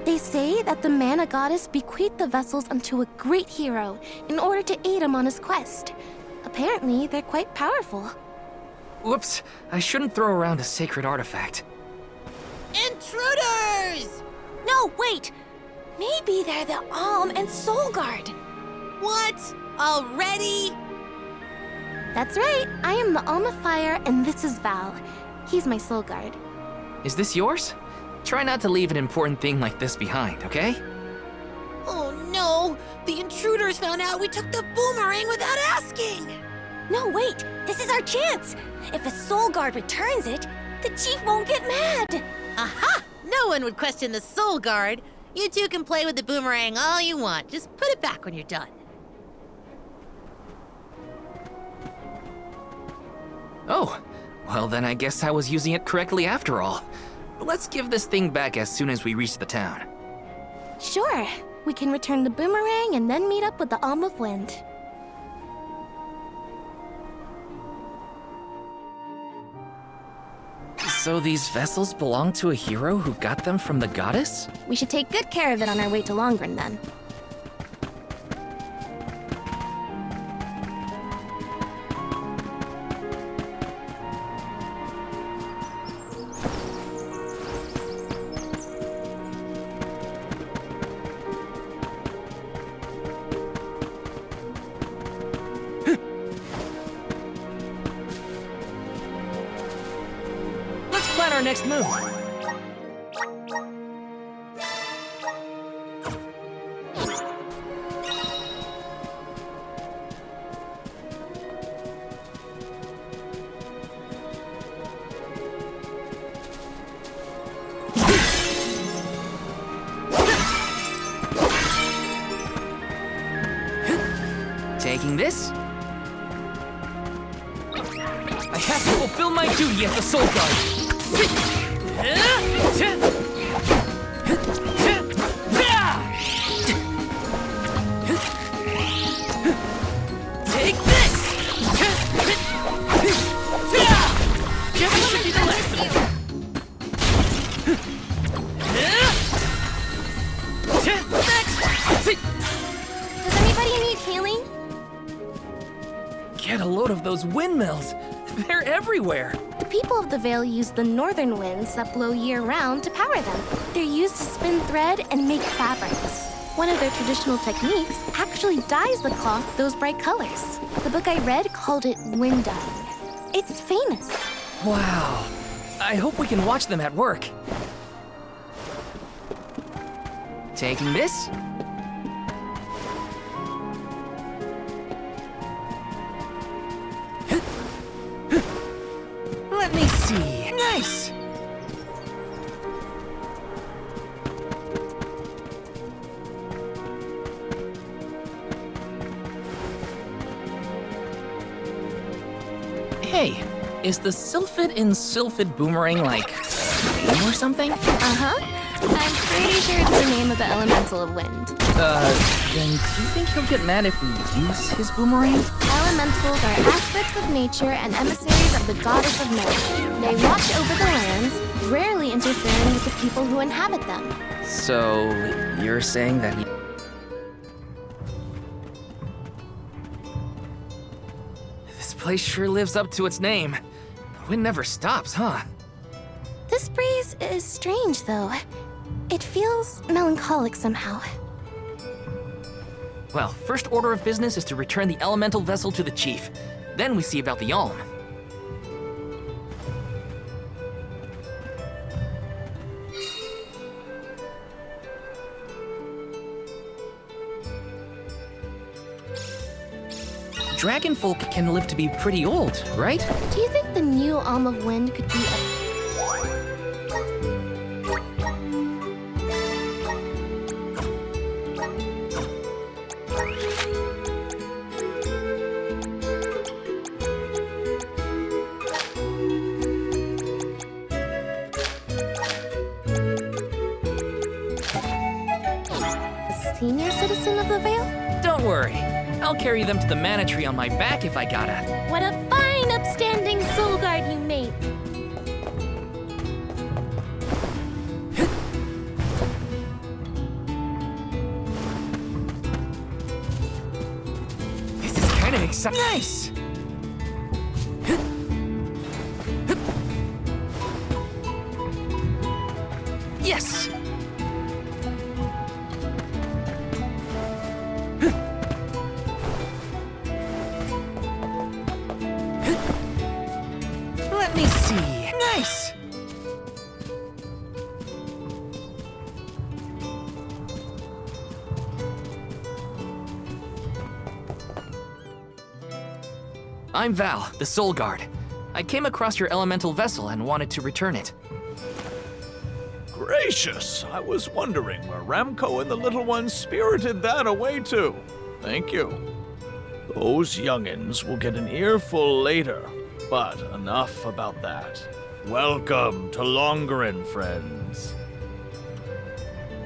They say that the mana goddess bequeathed the vessels unto a great hero in order to aid him on his quest. Apparently, they're quite powerful. Whoops, I shouldn't throw around a sacred artifact. Intruders! No, wait! Maybe they're the Alm and Soul Guard. What? Already? That's right. I am the Alm of Fire, and this is Val. He's my Soul Guard. Is this yours? Try not to leave an important thing like this behind, okay? Oh no! The intruders found out we took the boomerang without asking! No, wait! This is our chance! If a Soul Guard returns it, the Chief won't get mad! Aha! No one would question the Soul Guard. You two can play with the boomerang all you want. Just put it back when you're done. Oh, well then I guess I was using it correctly after all. Let's give this thing back as soon as we reach the town. Sure. We can return the boomerang and then meet up with the Alm of Wind. So these vessels belong to a hero who got them from the goddess? We should take good care of it on our way to Longren then. Plan our next move. Taking this. I have to fulfill my duty as the Soul Guard. Take this! This should be the last of it. Does anybody need healing? Get a load of those windmills. They're everywhere. The people of the Vale use the northern winds that blow year-round to power them. They're used to spin thread and make fabrics. One of their traditional techniques actually dyes the cloth those bright colors. The book I read called it wind dyeing. It's famous. Wow. I hope we can watch them at work. Taking this? Let me see. Nice! Hey, is the Sylphid in Sylphid Boomerang like a name or something? Uh-huh. I'm pretty sure it's the name of the elemental of wind. Then do you think he'll get mad if we use his boomerang? Elementals are aspects of nature and emissaries of the goddess of men. They watch over the lands, rarely interfering with the people who inhabit them. So, you're saying that he... This place sure lives up to its name. The wind never stops, huh? This breeze is strange, though. It feels melancholic somehow. Well, first order of business is to return the elemental vessel to the chief. Then we see about the Alm. Dragonfolk can live to be pretty old, right? Do you think the new Alm of Wind could be a... senior citizen of the Vale? Don't worry. I'll carry them to the mana tree on my back if I gotta. What a fine, upstanding soul guard you make! This is kind of exciting. Nice! Yes! Let me see. Nice! I'm Val, the Soul Guard. I came across your elemental vessel and wanted to return it. Gracious! I was wondering where Ramco and the little ones spirited that away to. Thank you. Those youngins will get an earful later, but enough about that. Welcome to Longerin, friends.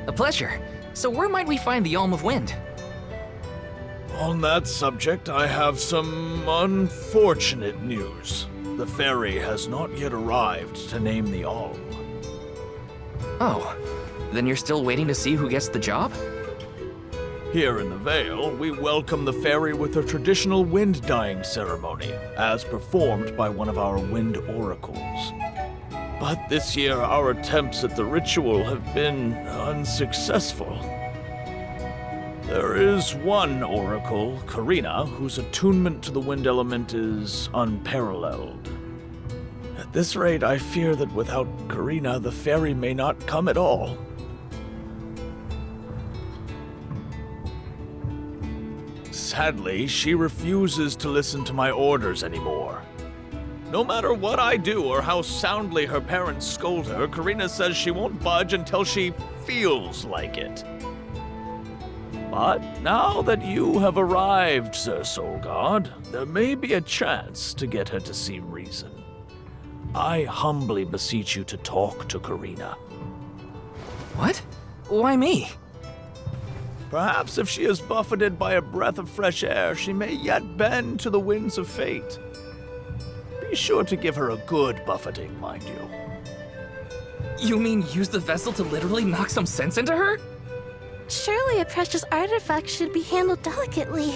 A pleasure. So where might we find the Alm of Wind? On that subject, I have some unfortunate news. The ferry has not yet arrived to name the Alm. Oh, then you're still waiting to see who gets the job? Here in the Vale, we welcome the ferry with a traditional wind-dyeing ceremony, as performed by one of our wind oracles. But this year, our attempts at the ritual have been unsuccessful. There is one oracle, Karina, whose attunement to the wind element is unparalleled. At this rate, I fear that without Karina, the ferry may not come at all. Sadly, she refuses to listen to my orders anymore. No matter what I do or how soundly her parents scold her, Karina says she won't budge until she feels like it. But now that you have arrived, Sir Soul God, there may be a chance to get her to see reason. I humbly beseech you to talk to Karina. What? Why me? Perhaps if she is buffeted by a breath of fresh air, she may yet bend to the winds of fate. Be sure to give her a good buffeting, mind you. You mean use the vessel to literally knock some sense into her? Surely a precious artifact should be handled delicately.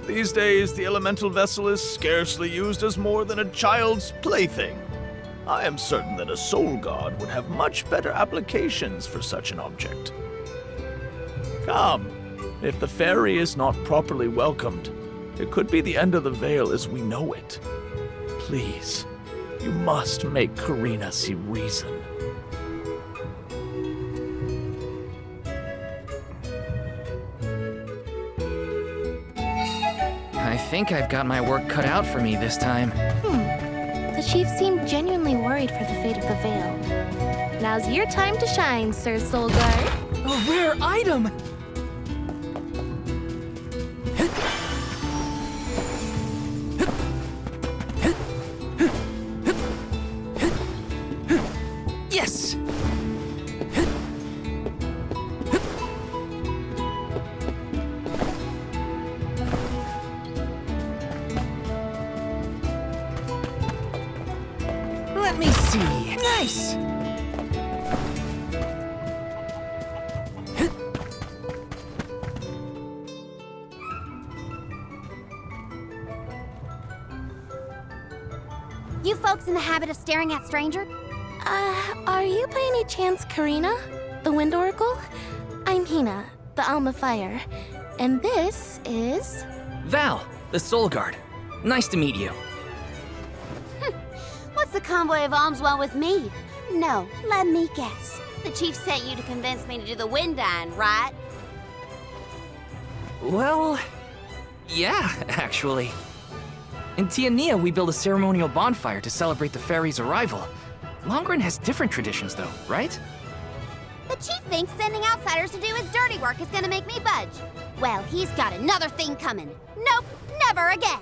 These days, the elemental vessel is scarcely used as more than a child's plaything. I am certain that a soul god would have much better applications for such an object. Come, if the ferry is not properly welcomed, it could be the end of the Vale as we know it. Please, you must make Karina see reason. I think I've got my work cut out for me this time. The chief seemed genuinely worried for the fate of the Vale. Now's your time to shine, Sir Soul Guard. A rare item! Yes! Let me see. Nice! You folks in the habit of staring at strangers? Are you by any chance Karina, the Wind Oracle? I'm Hina, the Alm of Fire. And this is... Val, the Soul Guard. Nice to meet you. What's the convoy of alms want with me? No, let me guess. The chief sent you to convince me to do the wind dyeing, right? Well, Yeah, actually. In Tiania, we build a ceremonial bonfire to celebrate the fairy's arrival. Longren has different traditions, though, right? The chief thinks sending outsiders to do his dirty work is gonna make me budge. Well, he's got another thing coming. Nope, never again.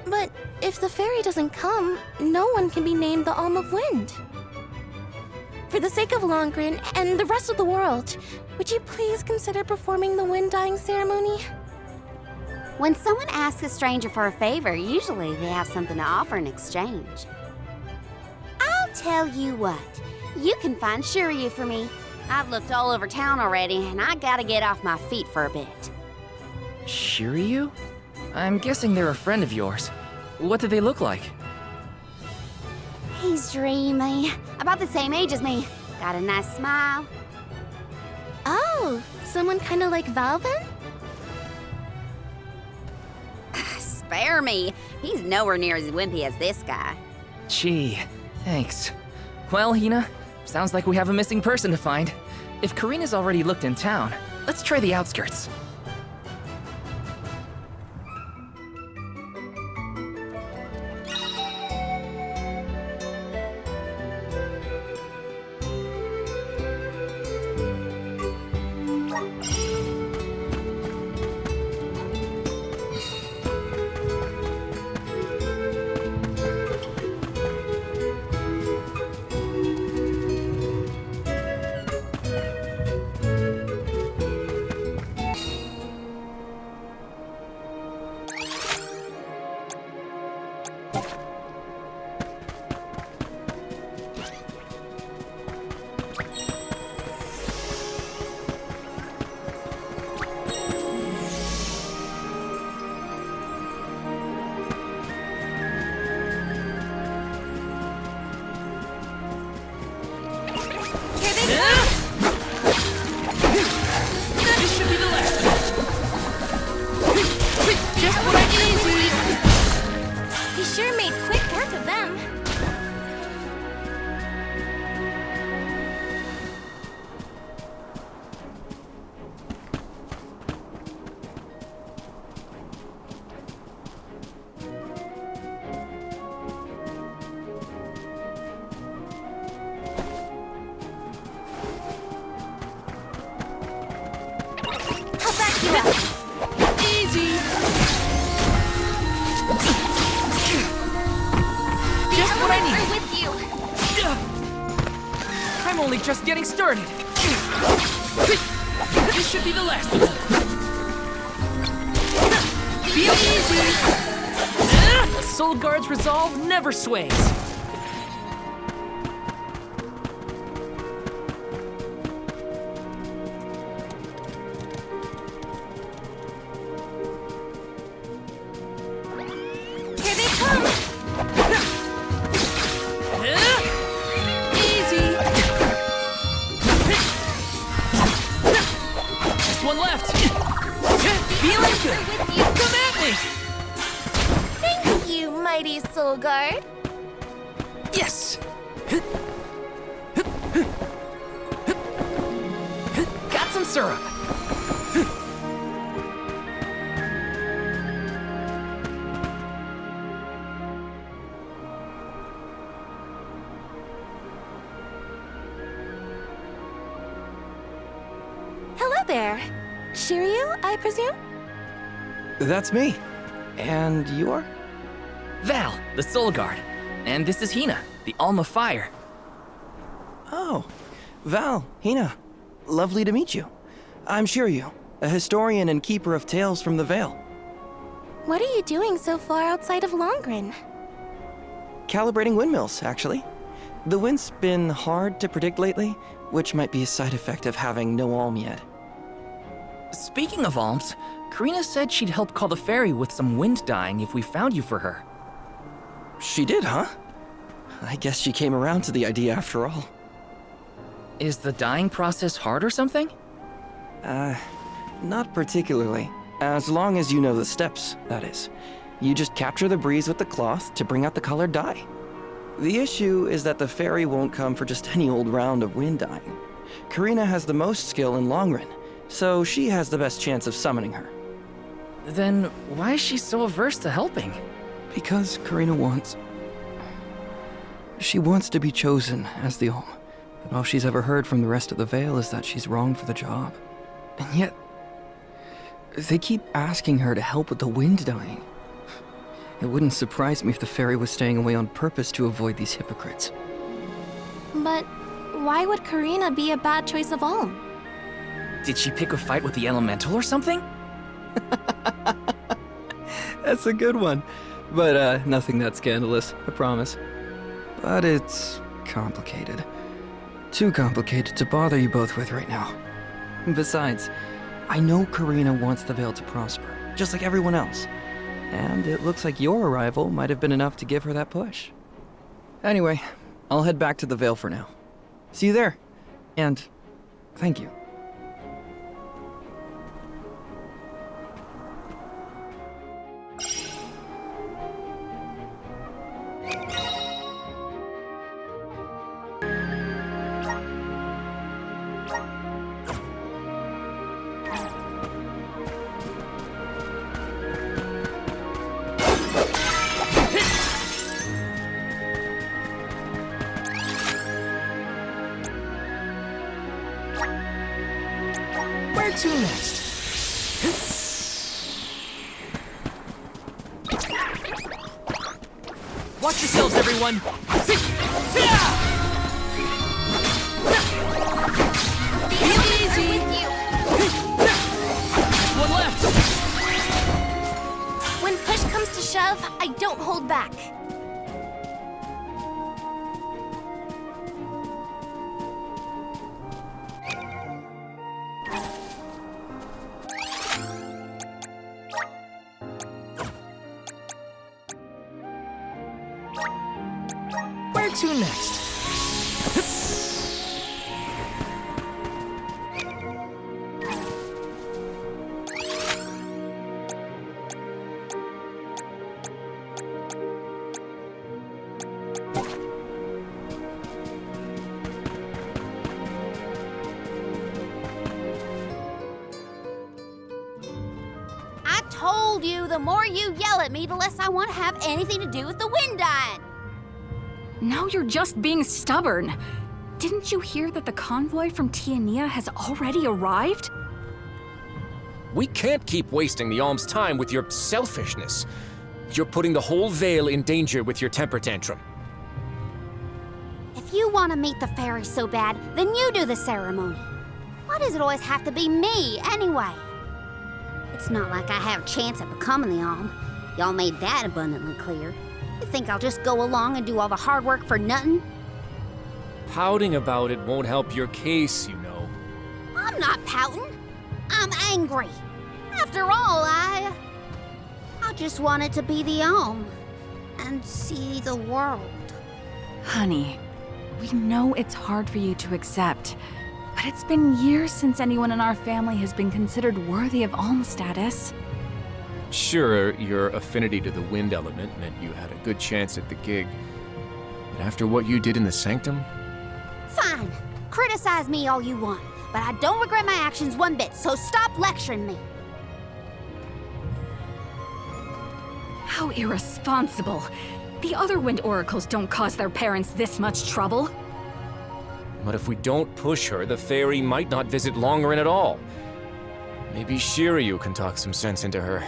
But if the fairy doesn't come, no one can be named the Alm of Wind. For the sake of Longren and the rest of the world, would you please consider performing the wind dyeing ceremony? When someone asks a stranger for a favor, usually they have something to offer in exchange. I'll tell you what, you can find Shiryu for me. I've looked all over town already, and I gotta get off my feet for a bit. Shiryu? I'm guessing they're a friend of yours. What do they look like? He's dreamy, about the same age as me. Got a nice smile. Oh, someone kind of like Val then? Spare me. He's nowhere near as wimpy as this guy. Gee, thanks. Well, Hina, sounds like we have a missing person to find. If Karina's already looked in town, let's try the outskirts. Just getting started. This should be the last one. Feel easy. A Soul Guard's resolve never sways. Here they come. One left. Feeling good. Come at me. Thank you, mighty Soul Guard. Yes. Got some syrup. Hello there. Shiryu, I presume? That's me. And you are? Val, the Soul Guard. And this is Hina, the Alm of Fire. Oh, Val, Hina. Lovely to meet you. I'm Shiryu, a historian and keeper of tales from the Vale. What are you doing so far outside of Longren? Calibrating windmills, actually. The wind's been hard to predict lately, which might be a side effect of having no alm yet. Speaking of alms, Karina said she'd help call the fairy with some wind dyeing if we found you for her. She did, huh? I guess she came around to the idea after all. Is the dyeing process hard or something? Not particularly. As long as you know the steps, that is. You just capture the breeze with the cloth to bring out the colored dye. The issue is that the fairy won't come for just any old round of wind dyeing. Karina has the most skill in Longren, so she has the best chance of summoning her. Then why is she so averse to helping? Because Karina wants... She wants to be chosen as the Alm. But all she's ever heard from the rest of the Vale is that she's wrong for the job. And yet... they keep asking her to help with the wind dying. It wouldn't surprise me if the fairy was staying away on purpose to avoid these hypocrites. But why would Karina be a bad choice of Alm? Did she pick a fight with the elemental or something? That's a good one. But nothing that scandalous, I promise. But it's complicated. Too complicated to bother you both with right now. Besides, I know Karina wants the Vale to prosper, just like everyone else. And it looks like your arrival might have been enough to give her that push. Anyway, I'll head back to the Vale for now. See you there. And thank you. Where to next? Watch yourselves, everyone! Easy! One left! When push comes to shove, I don't hold back. Where to next? I told you, the more you yell at me, the less I want to have anything to do with the wind dying. Now you're just being stubborn. Didn't you hear that the convoy from Tiania has already arrived? We can't keep wasting the Alm's time with your selfishness. You're putting the whole Vale in danger with your temper tantrum. If you want to meet the fairy so bad, then you do the ceremony. Why does it always have to be me, anyway? It's not like I have a chance at becoming the Alm. Y'all made that abundantly clear. You think I'll just go along and do all the hard work for nothing? Pouting about it won't help your case, you know. I'm not pouting. I'm angry. After all, I just wanted to be the Alm and see the world. Honey, we know it's hard for you to accept, but it's been years since anyone in our family has been considered worthy of Alm status. Sure, your affinity to the wind element meant you had a good chance at the gig. But after what you did in the Sanctum? Fine. Criticize me all you want, but I don't regret my actions one bit, so stop lecturing me. How irresponsible. The other wind oracles don't cause their parents this much trouble. But if we don't push her, the fairy might not visit Longerin at all. Maybe Shiryu can talk some sense into her.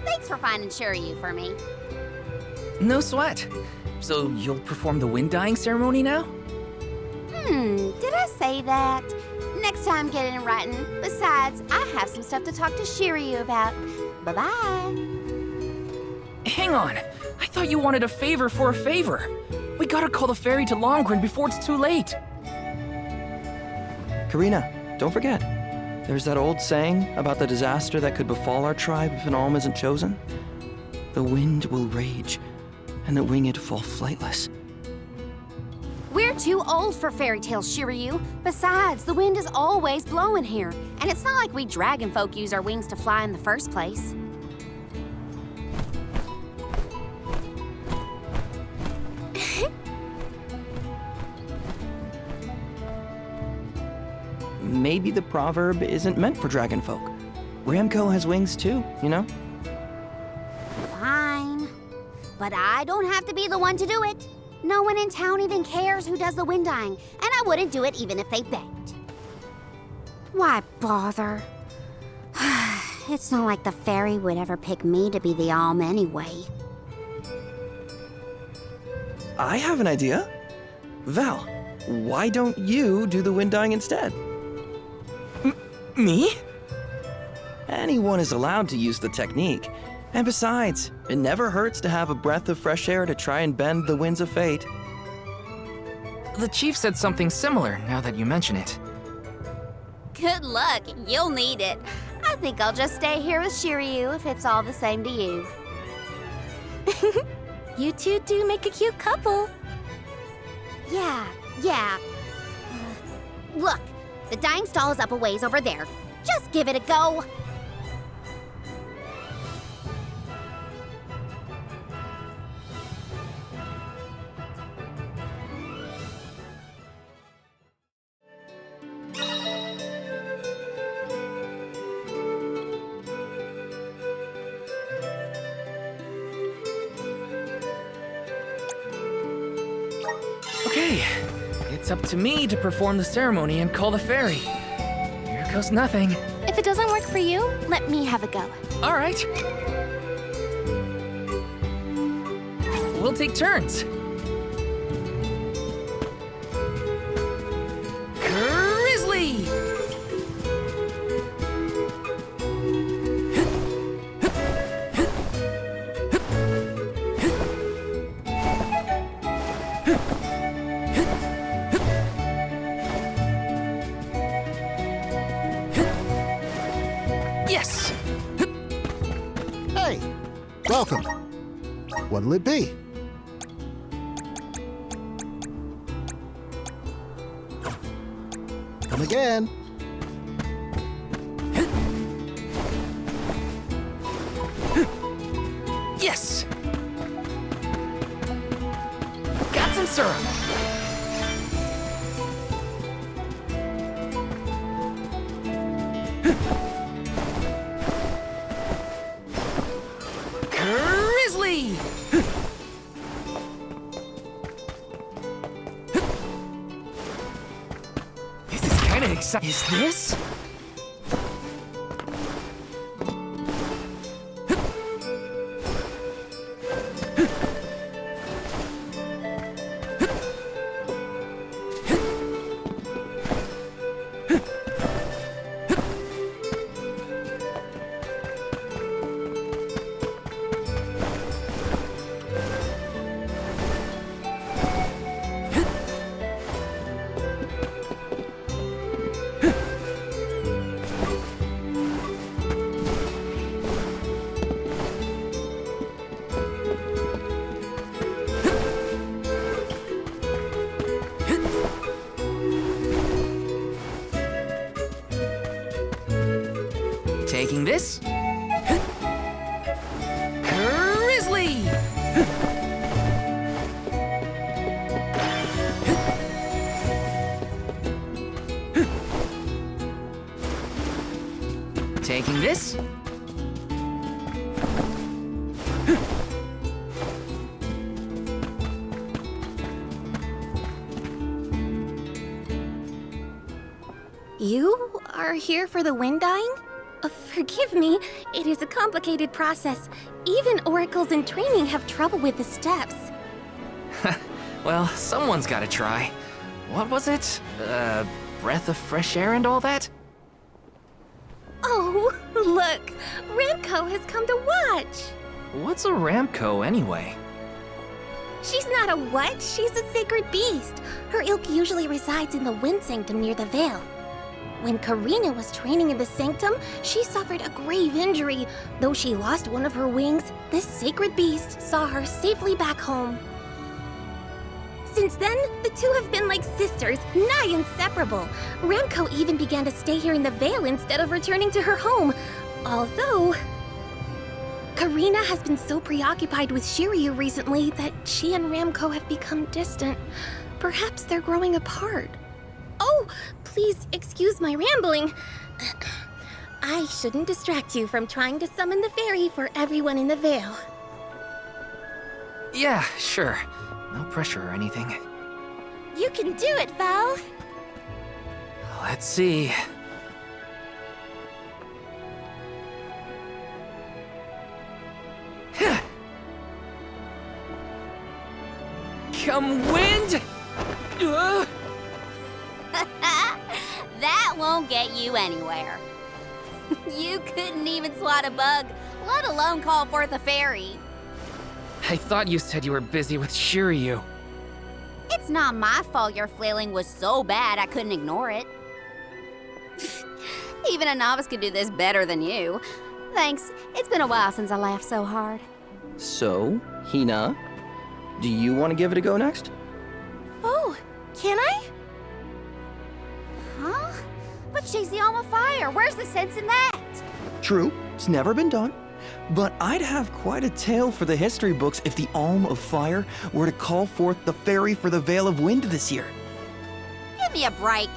Thanks for finding Shiryu for me. No sweat. So you'll perform the wind dying ceremony now? Did I say that? Next time, get it in writing. Besides, I have some stuff to talk to Shiryu about. Bye-bye. Hang on. I thought you wanted a favor for a favor. We gotta call the ferry to Longerin before it's too late. Karina, don't forget. There's that old saying about the disaster that could befall our tribe if an alm isn't chosen. The wind will rage, and the winged fall flightless. We're too old for fairy tales, Shiryu. Besides, the wind is always blowing here, and it's not like we dragon folk use our wings to fly in the first place. Maybe the proverb isn't meant for dragon folk. Ramco has wings too, you know? Fine. But I don't have to be the one to do it. No one in town even cares who does the wind dyeing, and I wouldn't do it even if they begged. Why bother? It's not like the fairy would ever pick me to be the alm anyway. I have an idea. Val, why don't you do the wind dyeing instead? Me? Anyone is allowed to use the technique. And besides, it never hurts to have a breath of fresh air to try and bend the winds of fate. The chief said something similar, now that you mention it. Good luck. You'll need it. I think I'll just stay here with Shiryu if it's all the same to you. You two do make a cute couple. Yeah. Look, the dyeing stall is up a ways over there. Just give it a go. Okay, it's up to me to perform the ceremony and call the fairy. Here goes nothing. If it doesn't work for you, let me have a go. All right. We'll take turns. Grizzly! Yes! Hey, welcome. What'll it be? Come again. Yes! Got some syrup. Grizzly! This is kind of exciting. Is this? Taking this. Grizzly! Taking this. You are here for the wind dyeing? Forgive me, it is a complicated process. Even oracles in training have trouble with the steps. Well, someone's gotta try. What was it? Breath of fresh air and all that? Oh, look! Ramco has come to watch! What's a Ramco anyway? She's not a what? She's a sacred beast. Her ilk usually resides in the wind sanctum near the veil. When Karina was training in the Sanctum, she suffered a grave injury. Though she lost one of her wings, this sacred beast saw her safely back home. Since then, the two have been like sisters, nigh inseparable. Ramco even began to stay here in the Vale instead of returning to her home. Although, Karina has been so preoccupied with Shiryu recently that she and Ramco have become distant. Perhaps they're growing apart. Oh, please excuse my rambling. I shouldn't distract you from trying to summon the fairy for everyone in the Vale. Yeah, sure. No pressure or anything. You can do it, Val. Let's see. Come wind! That won't get you anywhere. You couldn't even swat a bug, let alone call forth a fairy. I thought you said you were busy with Shiryu. It's not my fault your flailing was so bad I couldn't ignore it. Even a novice could do this better than you. Thanks. It's been a while since I laughed so hard. So, Hina, do you want to give it a go next? Oh, can I? Huh? But she's the Alma Fire. Where's the sense in that? True, it's never been done. But I'd have quite a tale for the history books if the Alm of Fire were to call forth the fairy for the Veil of Wind this year. Give me a break.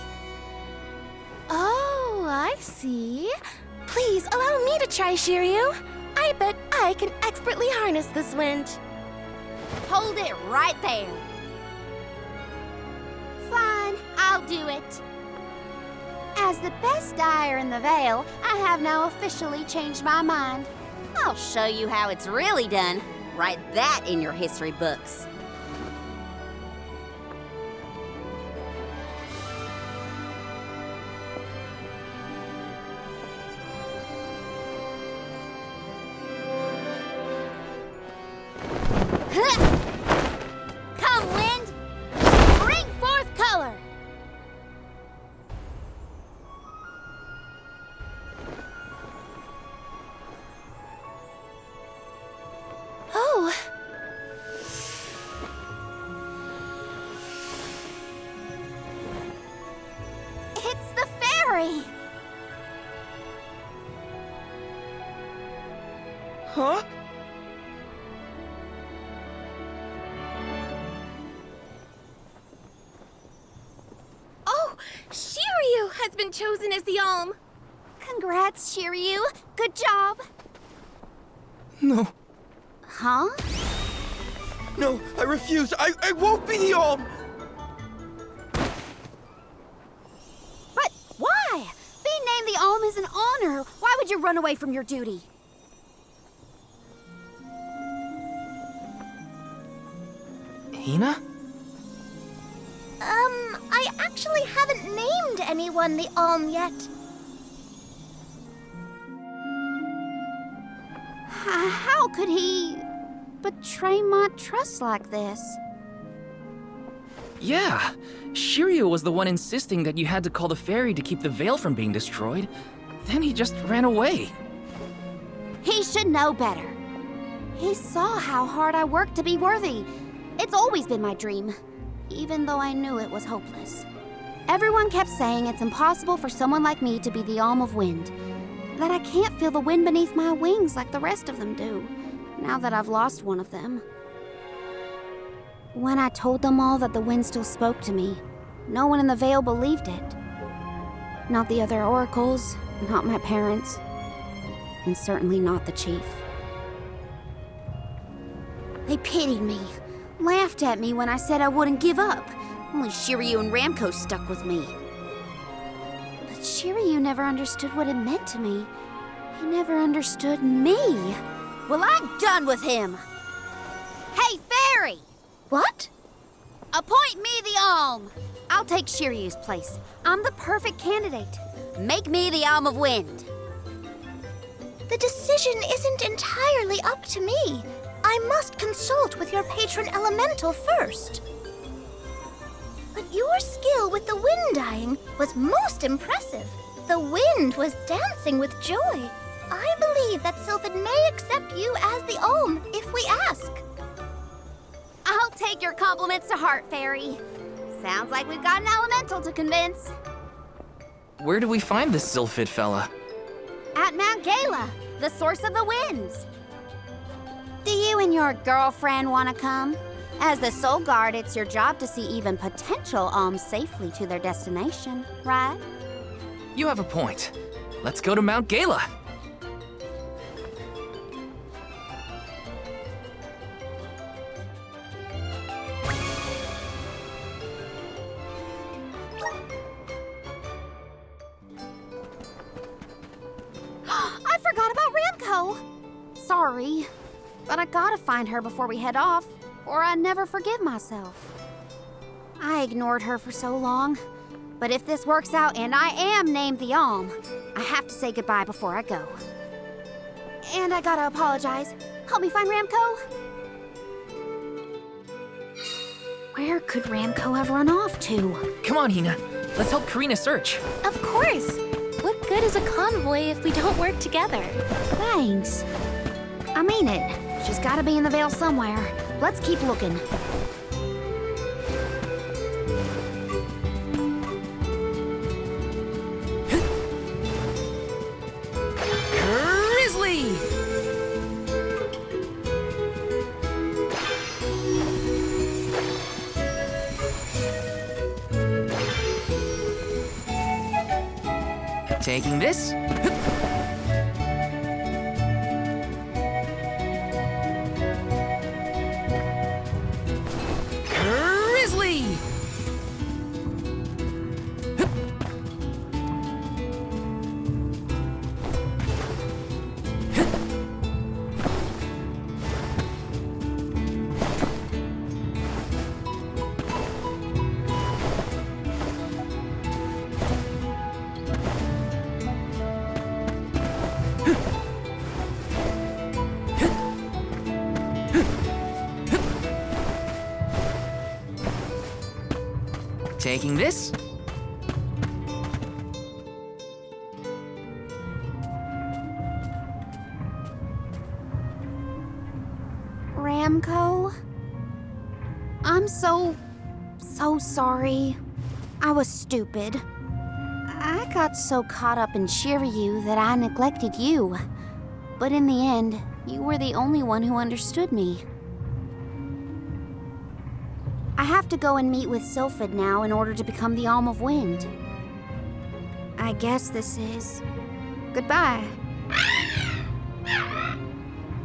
Oh, I see. Please allow me to try, Shiryu. I bet I can expertly harness this wind. Hold it right there. Fine, I'll do it. As the best dyer in the Vale, I have now officially changed my mind. I'll show you how it's really done. Write that in your history books. Come, wind! Bring forth color! Oh. It's the fairy! Huh? Oh, Shiryu has been chosen as the Alm. Congrats, Shiryu. Good job. No. Huh? No, I refuse. I won't be the Alm! But why? Being named the Alm is an honor. Why would you run away from your duty? Hina? I actually haven't named anyone the Alm yet. How could he betray my trust like this? Yeah, Shiryu was the one insisting that you had to call the fairy to keep the veil from being destroyed. Then he just ran away. He should know better. He saw how hard I worked to be worthy. It's always been my dream, even though I knew it was hopeless. Everyone kept saying it's impossible for someone like me to be the Alm of Wind, that I can't feel the wind beneath my wings like the rest of them do, now that I've lost one of them. When I told them all that the wind still spoke to me, no one in the Vale believed it. Not the other oracles, not my parents, and certainly not the chief. They pitied me, laughed at me when I said I wouldn't give up. Only Shiryu and Ramco stuck with me. But Shiryu never understood what it meant to me. He never understood me. Well, I'm done with him. Hey, fairy! What? Appoint me the Alm. I'll take Shiryu's place. I'm the perfect candidate. Make me the Alm of Wind. The decision isn't entirely up to me. I must consult with your patron elemental first. but your skill with the wind dyeing was most impressive. The wind was dancing with joy. I believe that Sylphid may accept you as the Alm if we ask. I'll take your compliments to heart, Fairy. Sounds like we've got an elemental to convince. Where do we find this Sylphid fella? At Mount Gala, the source of the winds. Do you and your girlfriend want to come? As the Soul Guard, it's your job to see even potential alms safely to their destination, right? You have a point. Let's go to Mount Gala. I forgot about Ramco. Sorry, but I gotta find her before we head off, or I'd never forgive myself. I ignored her for so long, but if this works out and I am named the Alm, I have to say goodbye before I go. And I gotta apologize. Help me find Ramco. Where could Ramco have run off to? Come on, Hina. Let's help Karina search. Of course. What good is a convoy if we don't work together? Thanks. I mean it. She's gotta be in the Vale somewhere. Let's keep looking. Grizzly! Taking this. Grizzly! Taking this. Ramco? I'm so sorry. I was stupid. I got so caught up in Shiryu that I neglected you. But in the end, you were the only one who understood me. I have to go and meet with Sylphid now in order to become the Alm of Wind. I guess this is goodbye.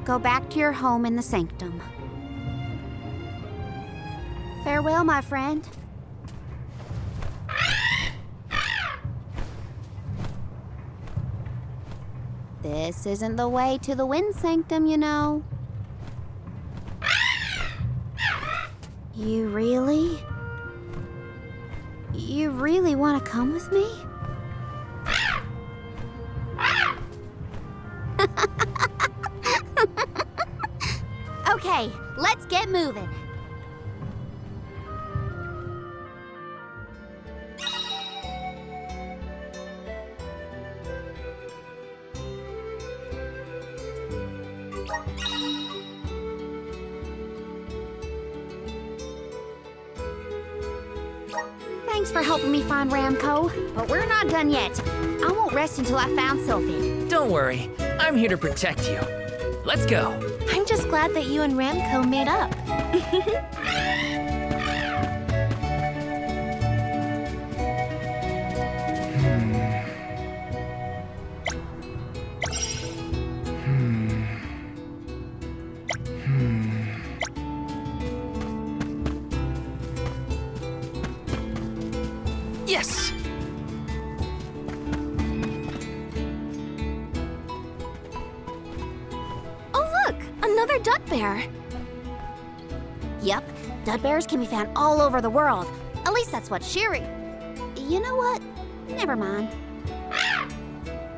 Go back to your home in the Sanctum. Farewell, my friend. This isn't the way to the Wind Sanctum, you know. You really want to come with me? Okay, let's get moving. Thanks for helping me find Ramco, but we're not done yet. I won't rest until I found Sylphid. Don't worry. I'm here to protect you. Let's go. I'm just glad that you and Ramco made up. Yes! Oh look, another dud bear. Yep, dud bears can be found all over the world. At least that's what Shiri. You know what? Never mind.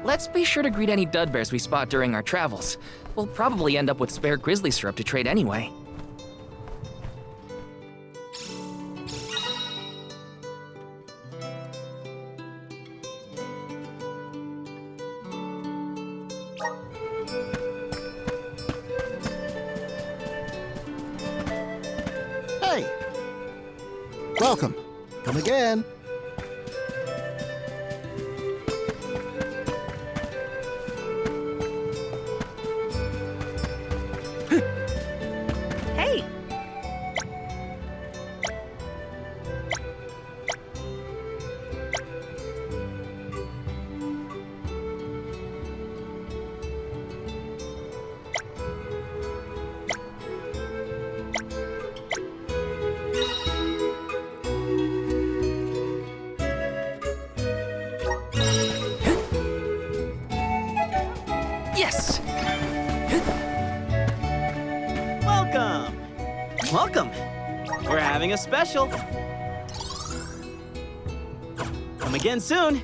Let's be sure to greet any dud bears we spot during our travels. We'll probably end up with spare grizzly syrup to trade anyway. Hey! Welcome. Come again. Hey! Yes! Welcome! Welcome! We're having a special. Come again soon.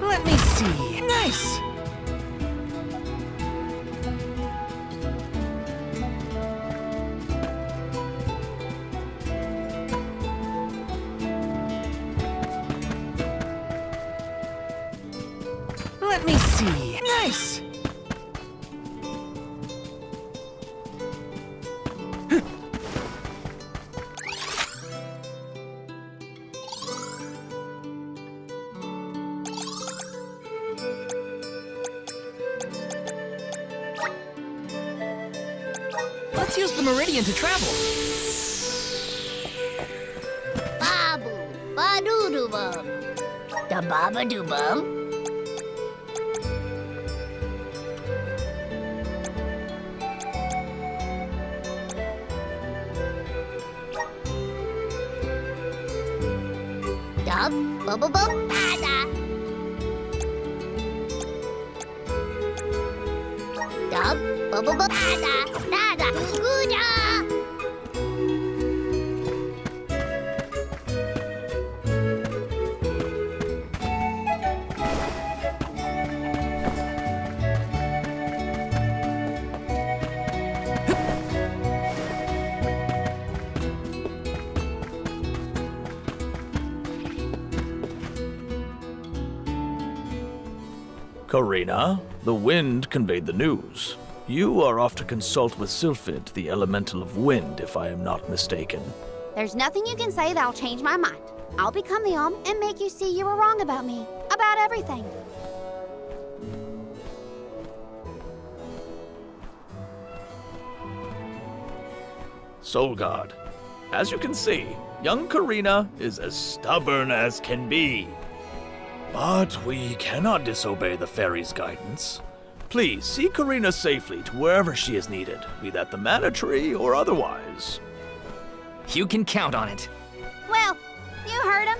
Let me see. Nice! Let me see. Nice! Let's use the meridian to travel. Babu, ba-doo-doo-bum. Da baba-doo-bum. Dub, bubble-bum, da-da. Dub, bubble-bum, da-da, da-da, goo-da. Karina, the wind conveyed the news. You are off to consult with Sylphid, the elemental of wind, if I am not mistaken. There's nothing you can say that'll change my mind. I'll become the and make you see you were wrong about me. About everything. Soul Guard, as you can see, young Karina is as stubborn as can be. But we cannot disobey the fairy's guidance. Please see Karina safely to wherever she is needed, be that the Mana Tree or otherwise. You can count on it. Well, you heard him.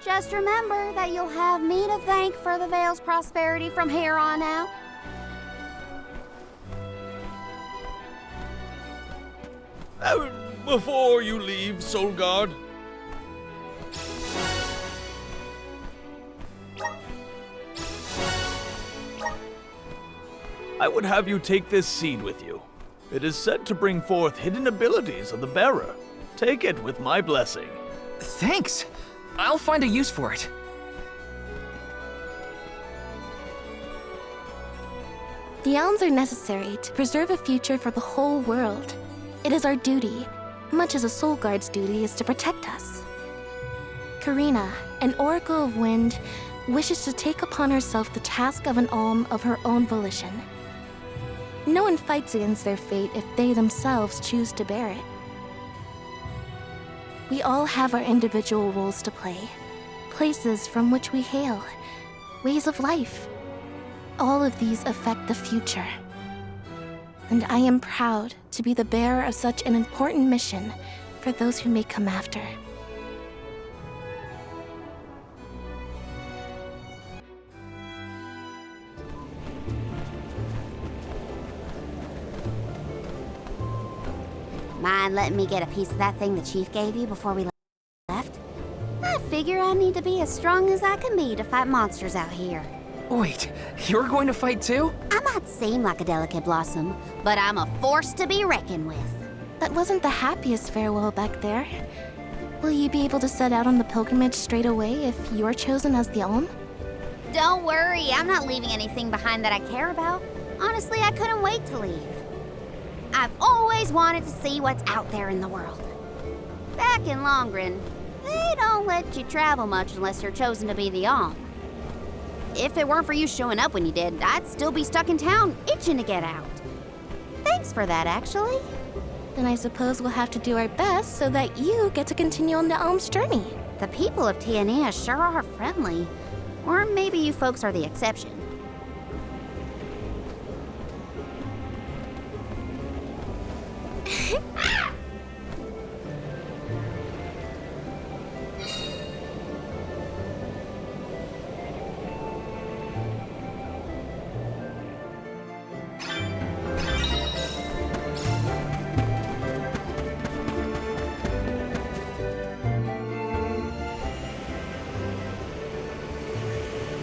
Just remember that you'll have me to thank for the Vale's prosperity from here on out. Before you leave, Soul Guard, I would have you take this seed with you. It is said to bring forth hidden abilities of the bearer. Take it with my blessing. Thanks. I'll find a use for it. The elms are necessary to preserve a future for the whole world. It is our duty, much as a soul guard's duty is to protect us. Karina, an oracle of wind, wishes to take upon herself the task of an alm of her own volition. No one fights against their fate if they themselves choose to bear it. We all have our individual roles to play, places from which we hail, ways of life. All of these affect the future. And I am proud to be the bearer of such an important mission for those who may come after. Mind letting me get a piece of that thing the chief gave you before we left? I figure I need to be as strong as I can be to fight monsters out here. Wait, you're going to fight too? I might seem like a delicate blossom, but I'm a force to be reckoned with. That wasn't the happiest farewell back there. Will you be able to set out on the pilgrimage straight away if you're chosen as the Alm? Don't worry, I'm not leaving anything behind that I care about. Honestly, I couldn't wait to leave. I've always wanted to see what's out there in the world. Back in Longren, they don't let you travel much unless you're chosen to be the Alm. If it weren't for you showing up when you did, I'd still be stuck in town, itching to get out. Thanks for that, actually. Then I suppose we'll have to do our best so that you get to continue on the Alm's journey. The people of Tiania sure are friendly. Or maybe you folks are the exception.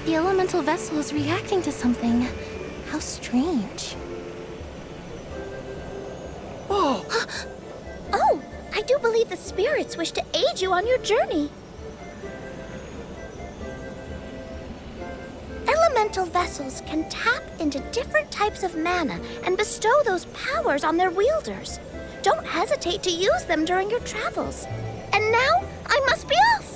The elemental vessel is reacting to something. How strange. Oh! Oh, I do believe the spirits wish to aid you on your journey. Elemental vessels can tap into different types of mana and bestow those powers on their wielders. Don't hesitate to use them during your travels. And now, I must be off!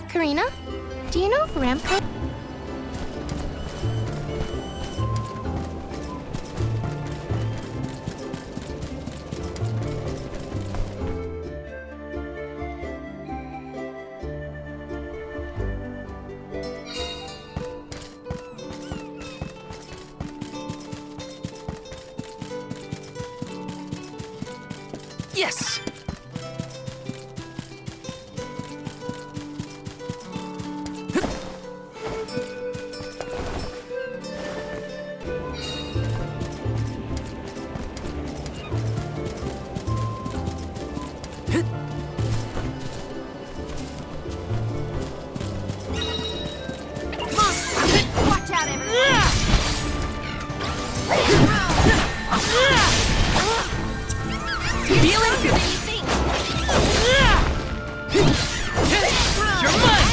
Karina, do you know if Ramco... Yes! Watch out, everyone! Feeling good! You're mine!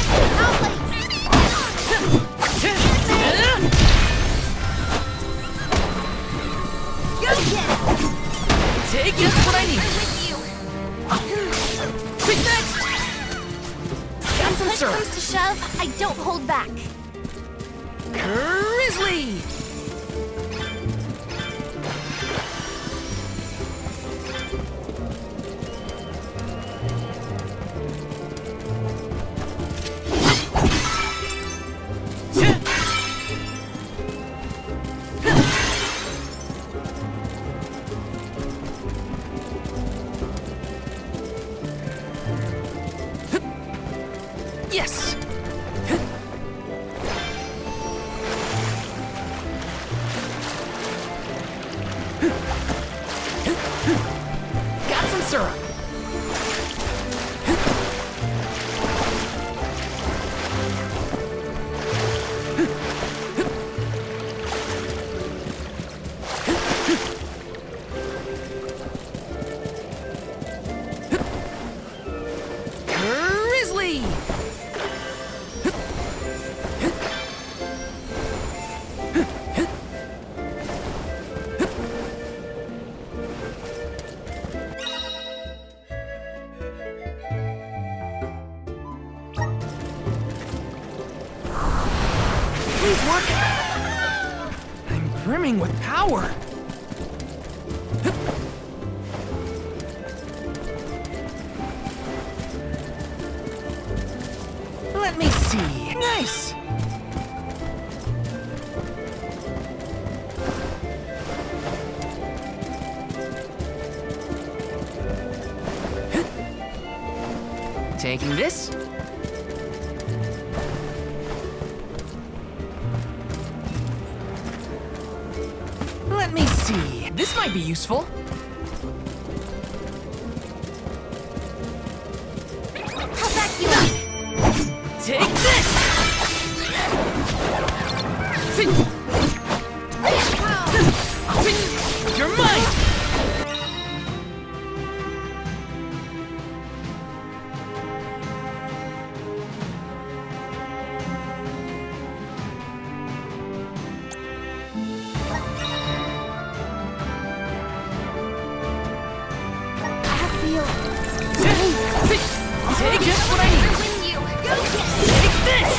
Take just what I need! Quick next! Got some Push syrup! comes to shove, I don't hold back. Grizzly! Yes! Got some syrup! brimming with power. Let me see. Nice! Taking this. Let me see. This might be useful. I'll back you up. Take this! You're mine! Take just what I need. Take this!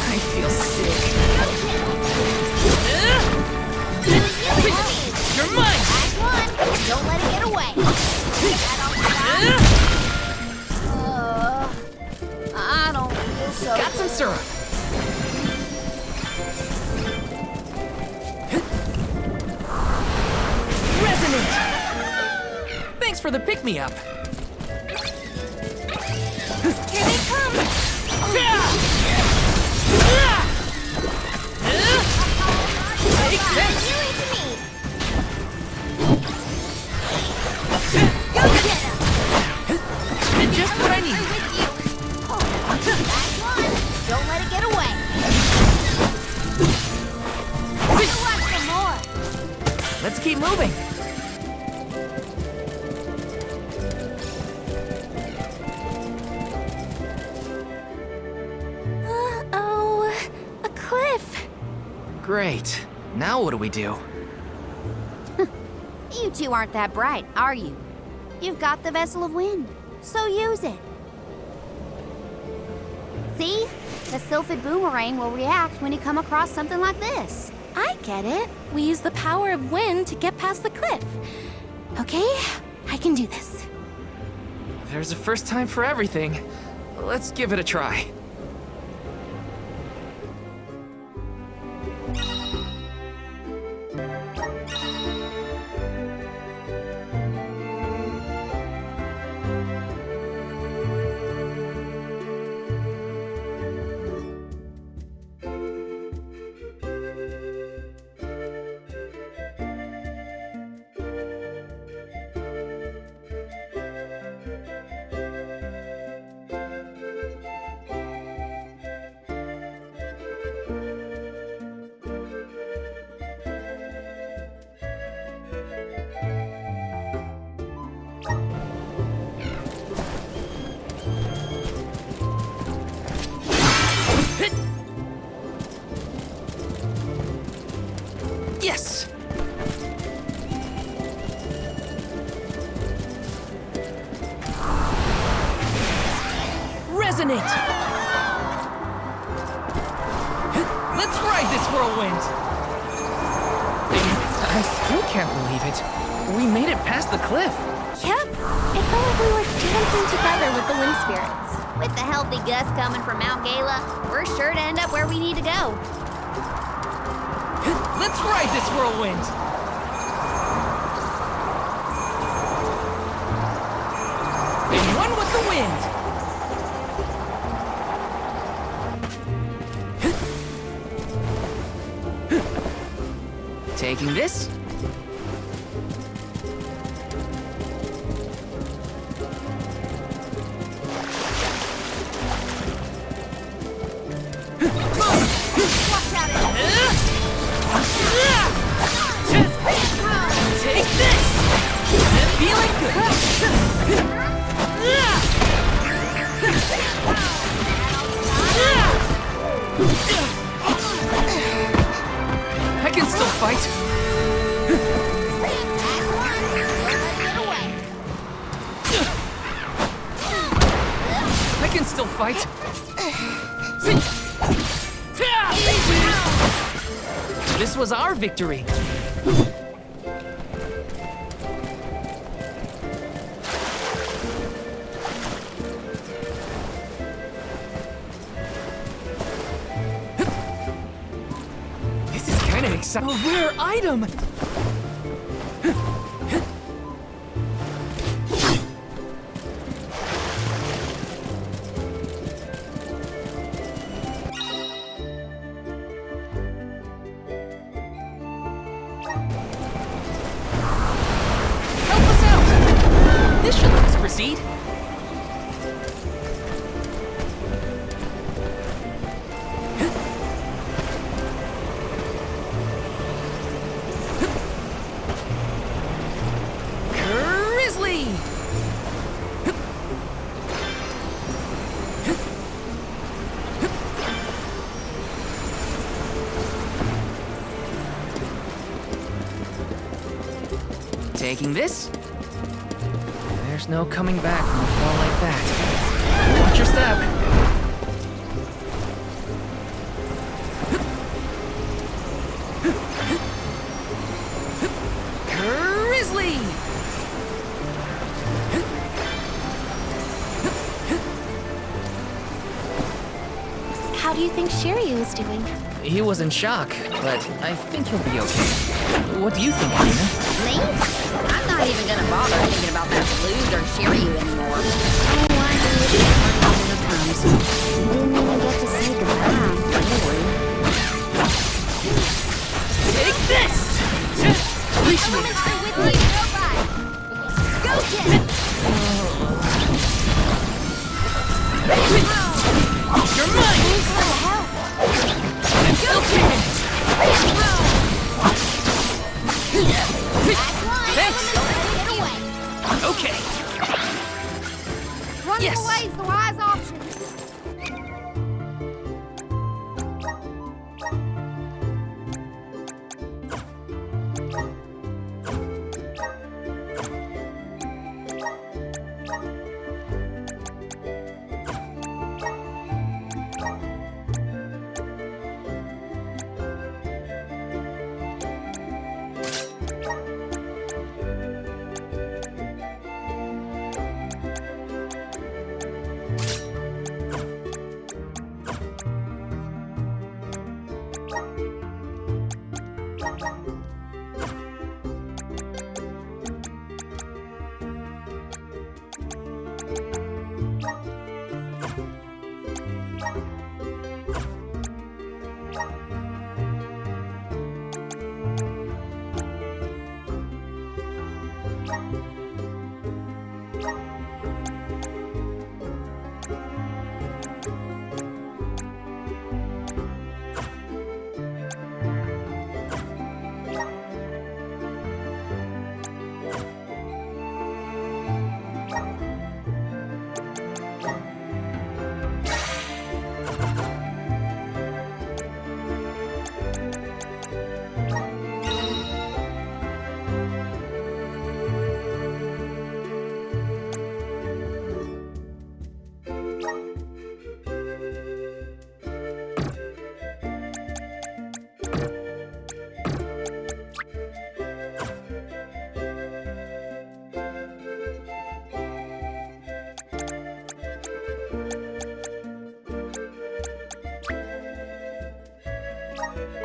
I feel sick. You're mine! Don't let it get away. I don't feel so Got some syrup. Resonant! Thanks for the pick-me-up. Here they come. Take this! Go get him. Did just what I need. Don't let it get away. Want some more? Let's keep moving. Oh, a cliff. Great. Now what do we do? You two aren't that bright, are you? You've got the Vessel of Wind, so use it. See? The Sylphid Boomerang will react when you come across something like this. I get it. We use the power of wind to get past the cliff. Okay, I can do this. There's a first time for everything. Let's give it a try. Yes! Resonate! Let's ride this whirlwind! I still can't believe it. We made it past the cliff. Yep, it felt like we were dancing together with the wind spirits. With the healthy gust coming from Mount Gala, we're sure to end up where we need to go. Let's ride this whirlwind! And one with the wind! Taking this. Take this! I'm feeling good! I can still fight. fight. This was our victory. This is kind of exciting. A rare item! This should let us proceed. Grizzly! Taking this. There's no coming back from a fall like that. Watch your step. Grizzly! How do you think Shiryu is doing? He was in shock, but I think he'll be okay. What do you think, Nina? Me? I'm not even gonna bother thinking about that loser Shiryu anymore. Oh, I knew it when it comes. You didn't even get to say goodbye, really. Take this! Appreciate it. With you, robot. Go get it! You're mine! I'm still kicking it! Thanks! Okay. Running Yes. away is the wise option.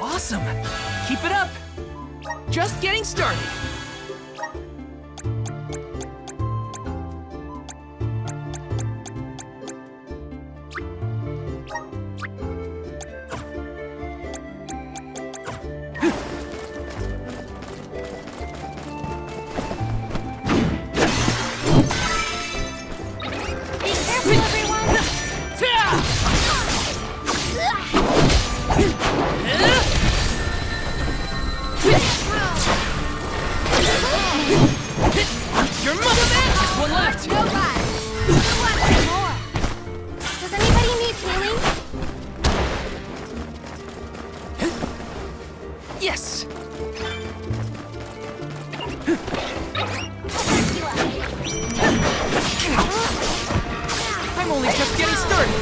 Awesome! Keep it up! Just getting started! Your mother man! Just one left! Nobody! Who wants more? Does anybody need healing? Yes! I'm I'm only just getting started.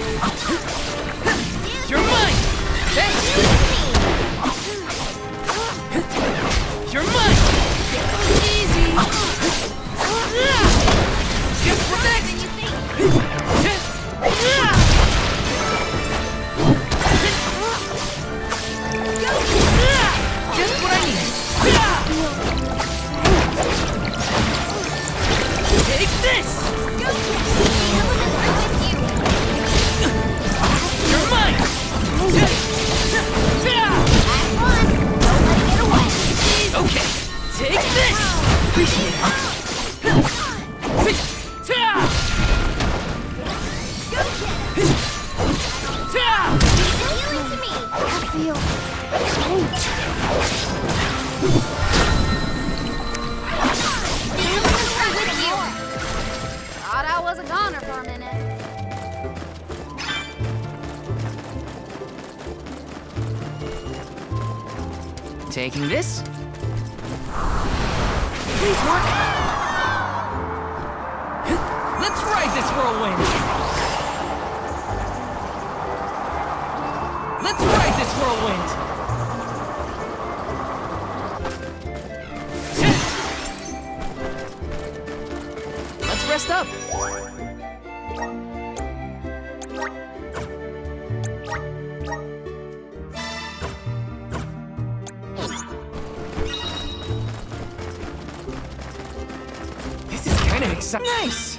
You're mine! Thanks! You're mine! Easy! Just relax! Just what I need! Take this! You're mine! Okay, take this! Appreciate it. Thought I was a goner for a minute. Taking this. Please work. Let's ride this whirlwind. Let's ride this whirlwind. Let's rest up. Nice!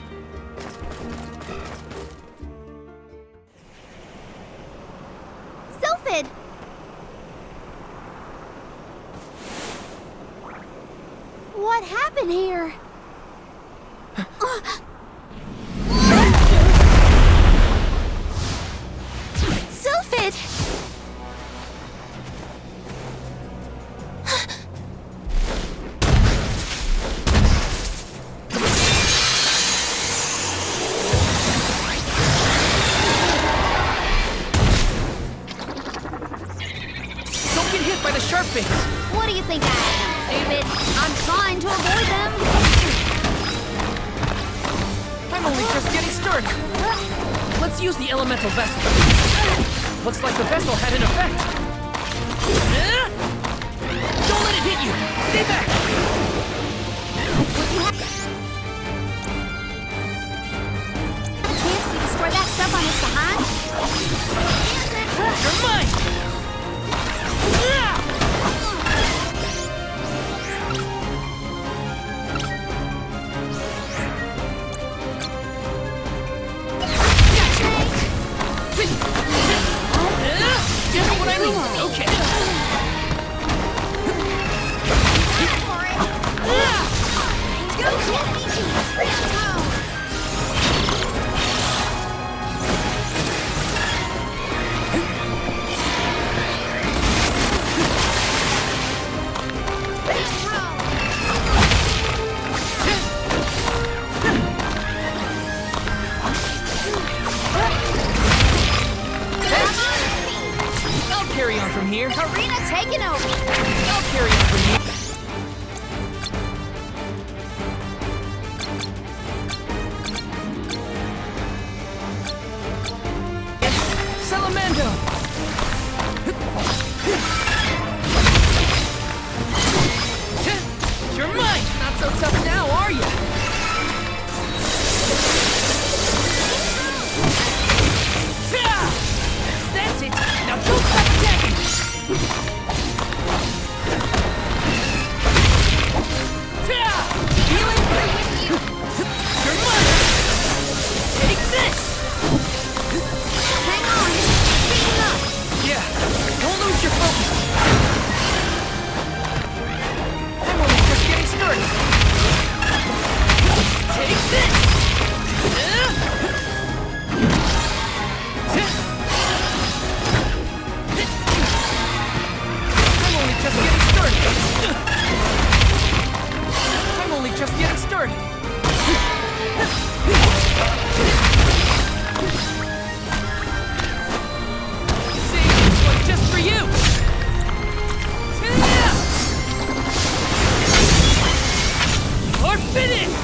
Sylphid! What happened here? Sylphid! What do you think I am, stupid? I'm trying to avoid them. I'm only just getting started. Let's use the elemental vessel. Looks like the vessel had an effect. Don't let it hit you! Stay back! Chance to destroy that stuff on his behind? You're mine! Just what I need. Okay. Carry on from here. Arena taking over. I'll carry on from here. Salamando! You're mine! Not so tough now, are you? That's it! Now don't stop attacking! Healing through with you! You're mine! Take this! Hang on! Speeding up! Yeah, don't lose your focus! I'm only just getting started! Take this! I'm only just getting started. Save this one just for you. You're finished.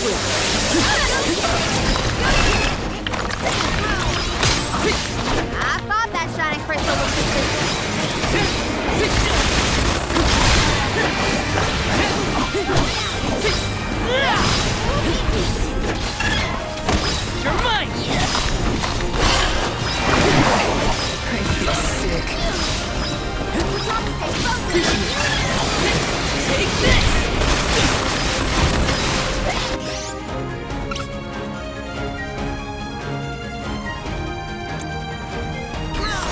I thought that shining crystal was You're mine! I feel sick. Take this!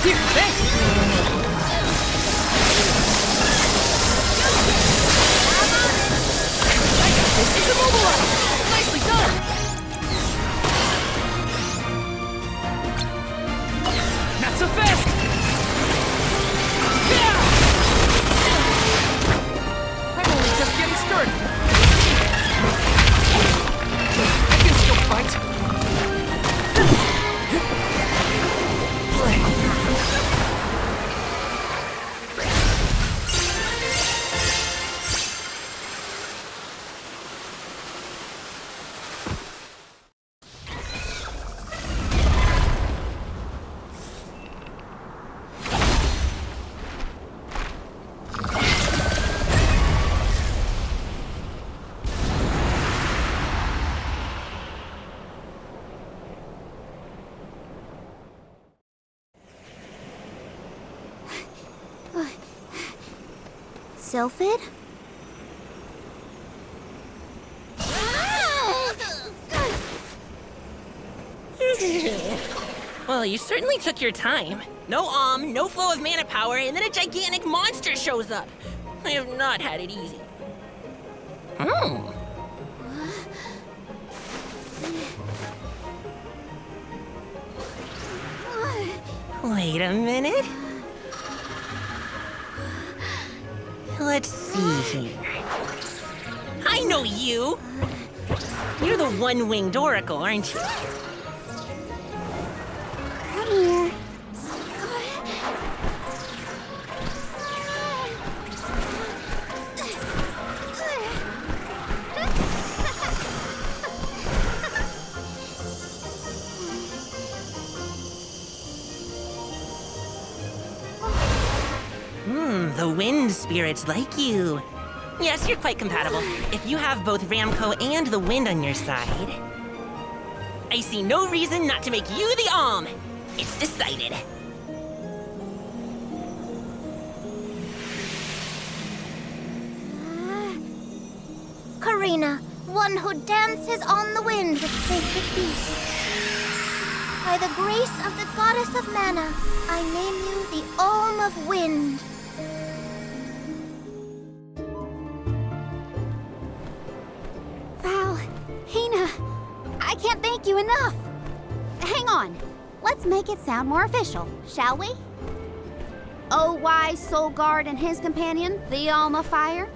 Here, thanks! This is immobilized! Nicely done! Not so fast! I'm only just getting started. I can still fight. Sylphid? Well, you certainly took your time. No no flow of mana power, and then a gigantic monster shows up. I have not had it easy. Wait a minute. Let's see here. I know you! You're the one-winged oracle, aren't you? Come here. The wind spirits like you. Yes, you're quite compatible. If you have both Ramco and the wind on your side, I see no reason not to make you the Alm. It's decided. Karina, one who dances on the wind with sacred beasts. By the grace of the goddess of mana, I name you the Alm of Wind. Val, Hina, I can't thank you enough. Hang on. Let's make it sound more official, shall we? O wise Soul Guard and his companion, the Alm of Fire,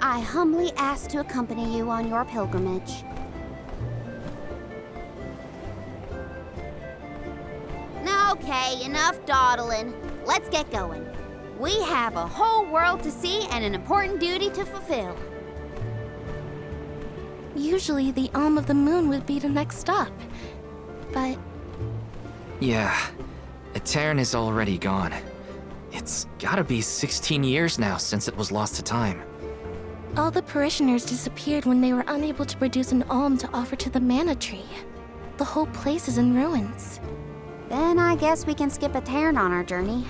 I humbly ask to accompany you on your pilgrimage. Okay, enough dawdling. Let's get going. We have a whole world to see and an important duty to fulfill. Usually the Alm of the Moon would be the next stop. But Yeah, Etern is already gone. It's gotta be 16 years now since it was lost to time. all the parishioners disappeared when they were unable to produce an alm to offer to the mana tree. The whole place is in ruins. Then I guess we can skip Etern on our journey.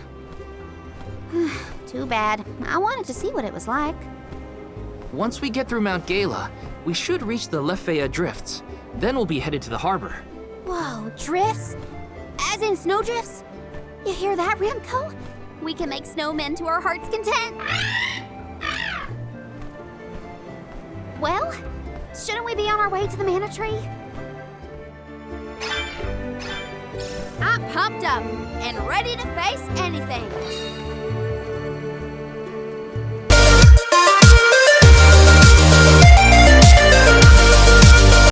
Too bad. I wanted to see what it was like. Once we get through Mount Gala, we should reach the Lefea Drifts. Then we'll be headed to the harbor. Whoa, drifts? As in snowdrifts? You hear that, Ramco? We can make snowmen to our heart's content. Well, shouldn't we be on our way to the mana tree? I'm pumped up and ready to face anything.